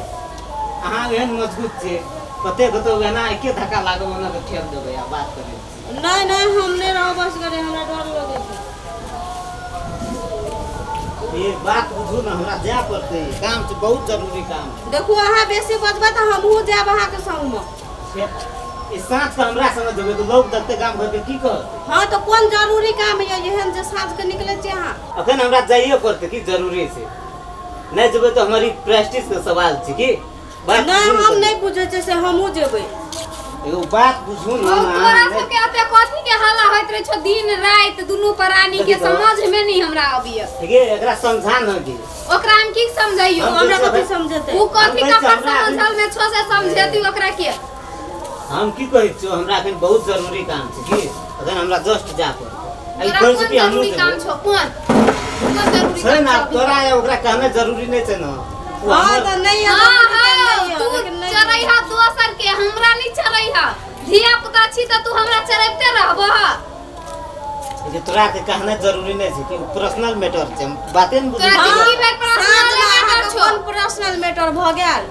अहाँ एहन मजबूत छै, कते कतौ एना एके धक्का लागब ओना के ठेल देबै आ बात करै छी। नहीं नहीं हम नहीं रहब असगरे, हमरा डर लगै छै। ये बात बुझू ना हमरा जाय पड़तै, काम छै बहुत जरूरी काम। देखू अहाँ बेसी बजबै तऽ हमहूँ जायब अहाँके संगमे। ई साँझ के हमरा संग जेबै तो लोग देखते काम करके की कर। हाँ तो कोन जरूरी काम यऽ एहन जे साँझ के निकलै छी अहाँ? अखन हमरा जाइए पड़तै की जरूरी छै, नहीं जेबै तो हमारी प्रेस्टीज के सवाल छै की। बात नहीं बुझू हम ना। नहीं बुझै छै से हमहूँ जेबै। एगो बात बुझू ना तोरा सबके एते कथी के हल्ला होइत रहे छौ दिन रात दुनू प्राणी के? समझ में नहीं हमरा अबिय। ठीक है एकरा समझा न दी। ओकरा हम की समझाइयो? हम हमरा कैसे कथी भाई- समझेतै? ऊ कथी हम का कैसे हमरा समझल में छो से समझेती ओकरा के? हम की कहै छियो हमरा अखन बहुत जरूरी काम छै की, अखन हमरा जस्ट जा पड़तै। आई तोरा कहै कोन छी कि हमहूँ जरूरी काम जेबै। छौ? कोन जरूरी छै काम ना छौ? तोरा या ओकरा कहना जरूरी नहीं छै ना। वो हाँ हमर- तो नहीं है, हाँ जरूरी काम हाँ नहीं है, तू लेकिन नहीं चरैहा दोसर के, हमरा नहीं चरैहा। धिया पुता छी त तू हमरा चरैबते रहबह। जे तोरा के कहना जरूरी नहीं छै कि पर्सनल मैटर छै, हम बाते नहीं बुझै तोरा छी। जिंदगी भर पर्सनल साँझमे मैटर अहाँके छौ। कोन पर्सनल मैटर भऽ गेल?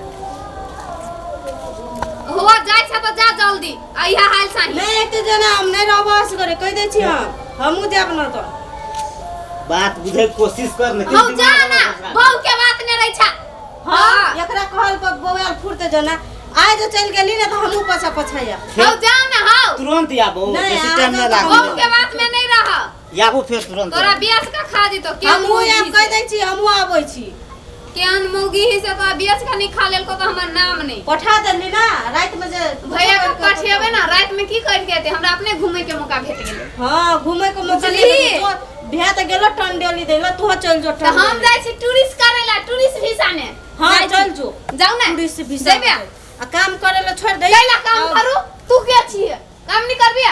हुआ जाय छ त जा जल्दी, आइहा हाल साही। नहीं एते जना हम नहीं रहब असगरे, कहि दै छी हमहूँ जायब न तऽ। बात बुझे के कोशिश कर न। हौ जा ना, बहु के बात ने रही छा। हाँ एकरा कहल पर बौआल फुरते जना आइ जो चल गेली ना तो हमहूँ पछा पछाया। हौ जा ना हौ, तुरंत आबो, नहीं, बेसी आ टाइम जाओ नहीं तो बहु लागै। के बात में नहीं रह। आबो फिर तुरंत। तोरा बेस का खा दितो के हमहूँ आब कहि दै छी, हमहूँ आबै छी। केहन मुगी ही से तो बेस का नहीं खा लेल को तो हमर नाम नहीं। पठा देली ना रात में जे भैया के पठेबे ना, रात में की कर के एते? हमरा अपने घूमे के मौका भेट गेलै। हाँ घूमे को मौका बुझली? नहीं देली। तो भैया तो गेलो टंडेली देलो, तू चल जो तो हम जाय छी टूरिस्ट करे ला, टूरिस्ट वीसा ने। हाँ जाय छी। चल जो जाऊ ना टूरिस्ट वीसा जेबे आ काम करे ला छोड़ दे। कैला काम करू? तू के छिए? काम नहीं करबिया?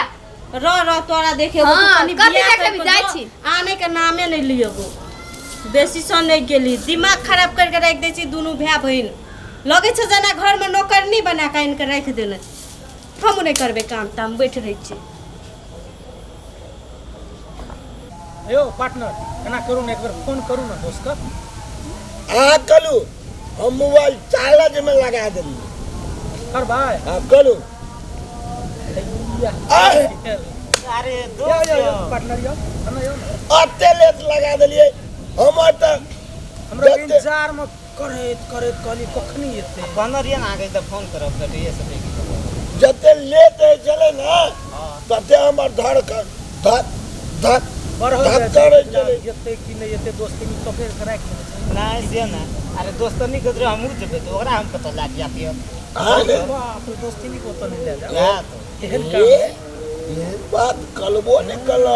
रह तोरा देखे हाँ, कथी देखेबी? जाय छी। आने के नामे नहीं लियो गो, बेसी सन नहीं गेली, दिमाग खराब करके रख दै छी दुनू भाई बहन। लगे छै जना घर में नौकरनी बना के इनके रख देने। हम नहीं करबे काम ताम, बैठ रही छी। यो पार्टनर एना करू ना, एक बार फोन करू ना दोस्त का। हाँ कलू, हम मोबाइल चार्ज में लगा देली। कर भाई हाँ कलू। आए, अरे यो दोस्त यो यो पार्टनर यो ना यो ना। अते लेट लगा देलिए हमर तो हमरा जते- इंतजार में करैत करैत कहली कखनी एते। बनर ये ना आगे तो फोन करब कटिए से देखी। जते लेट है चले ना तते हमर धड़कन धक धक बड़ हो धक जाए करे चले। एते कि नहीं एते दोस्ती में तो फिर राख दे। नहीं से ना, अरे दोस्त नहीं कदरे हमहू जेबै तो ओकरा हम पता लाग जाती है। हाँ रे, बाप रे दोस्ती नहीं को तो नहीं ले जा। या तो एहन काम ये है। ये बात कलबो निकल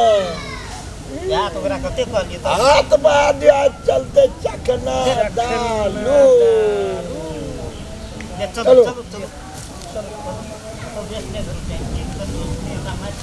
या तो ओकरा कते कहलिए तो हाथ बाद आज चलते चकना डालू। ये चलो चलो। चलो चलो। तो बेच ले दोस्त ने हमरा मैच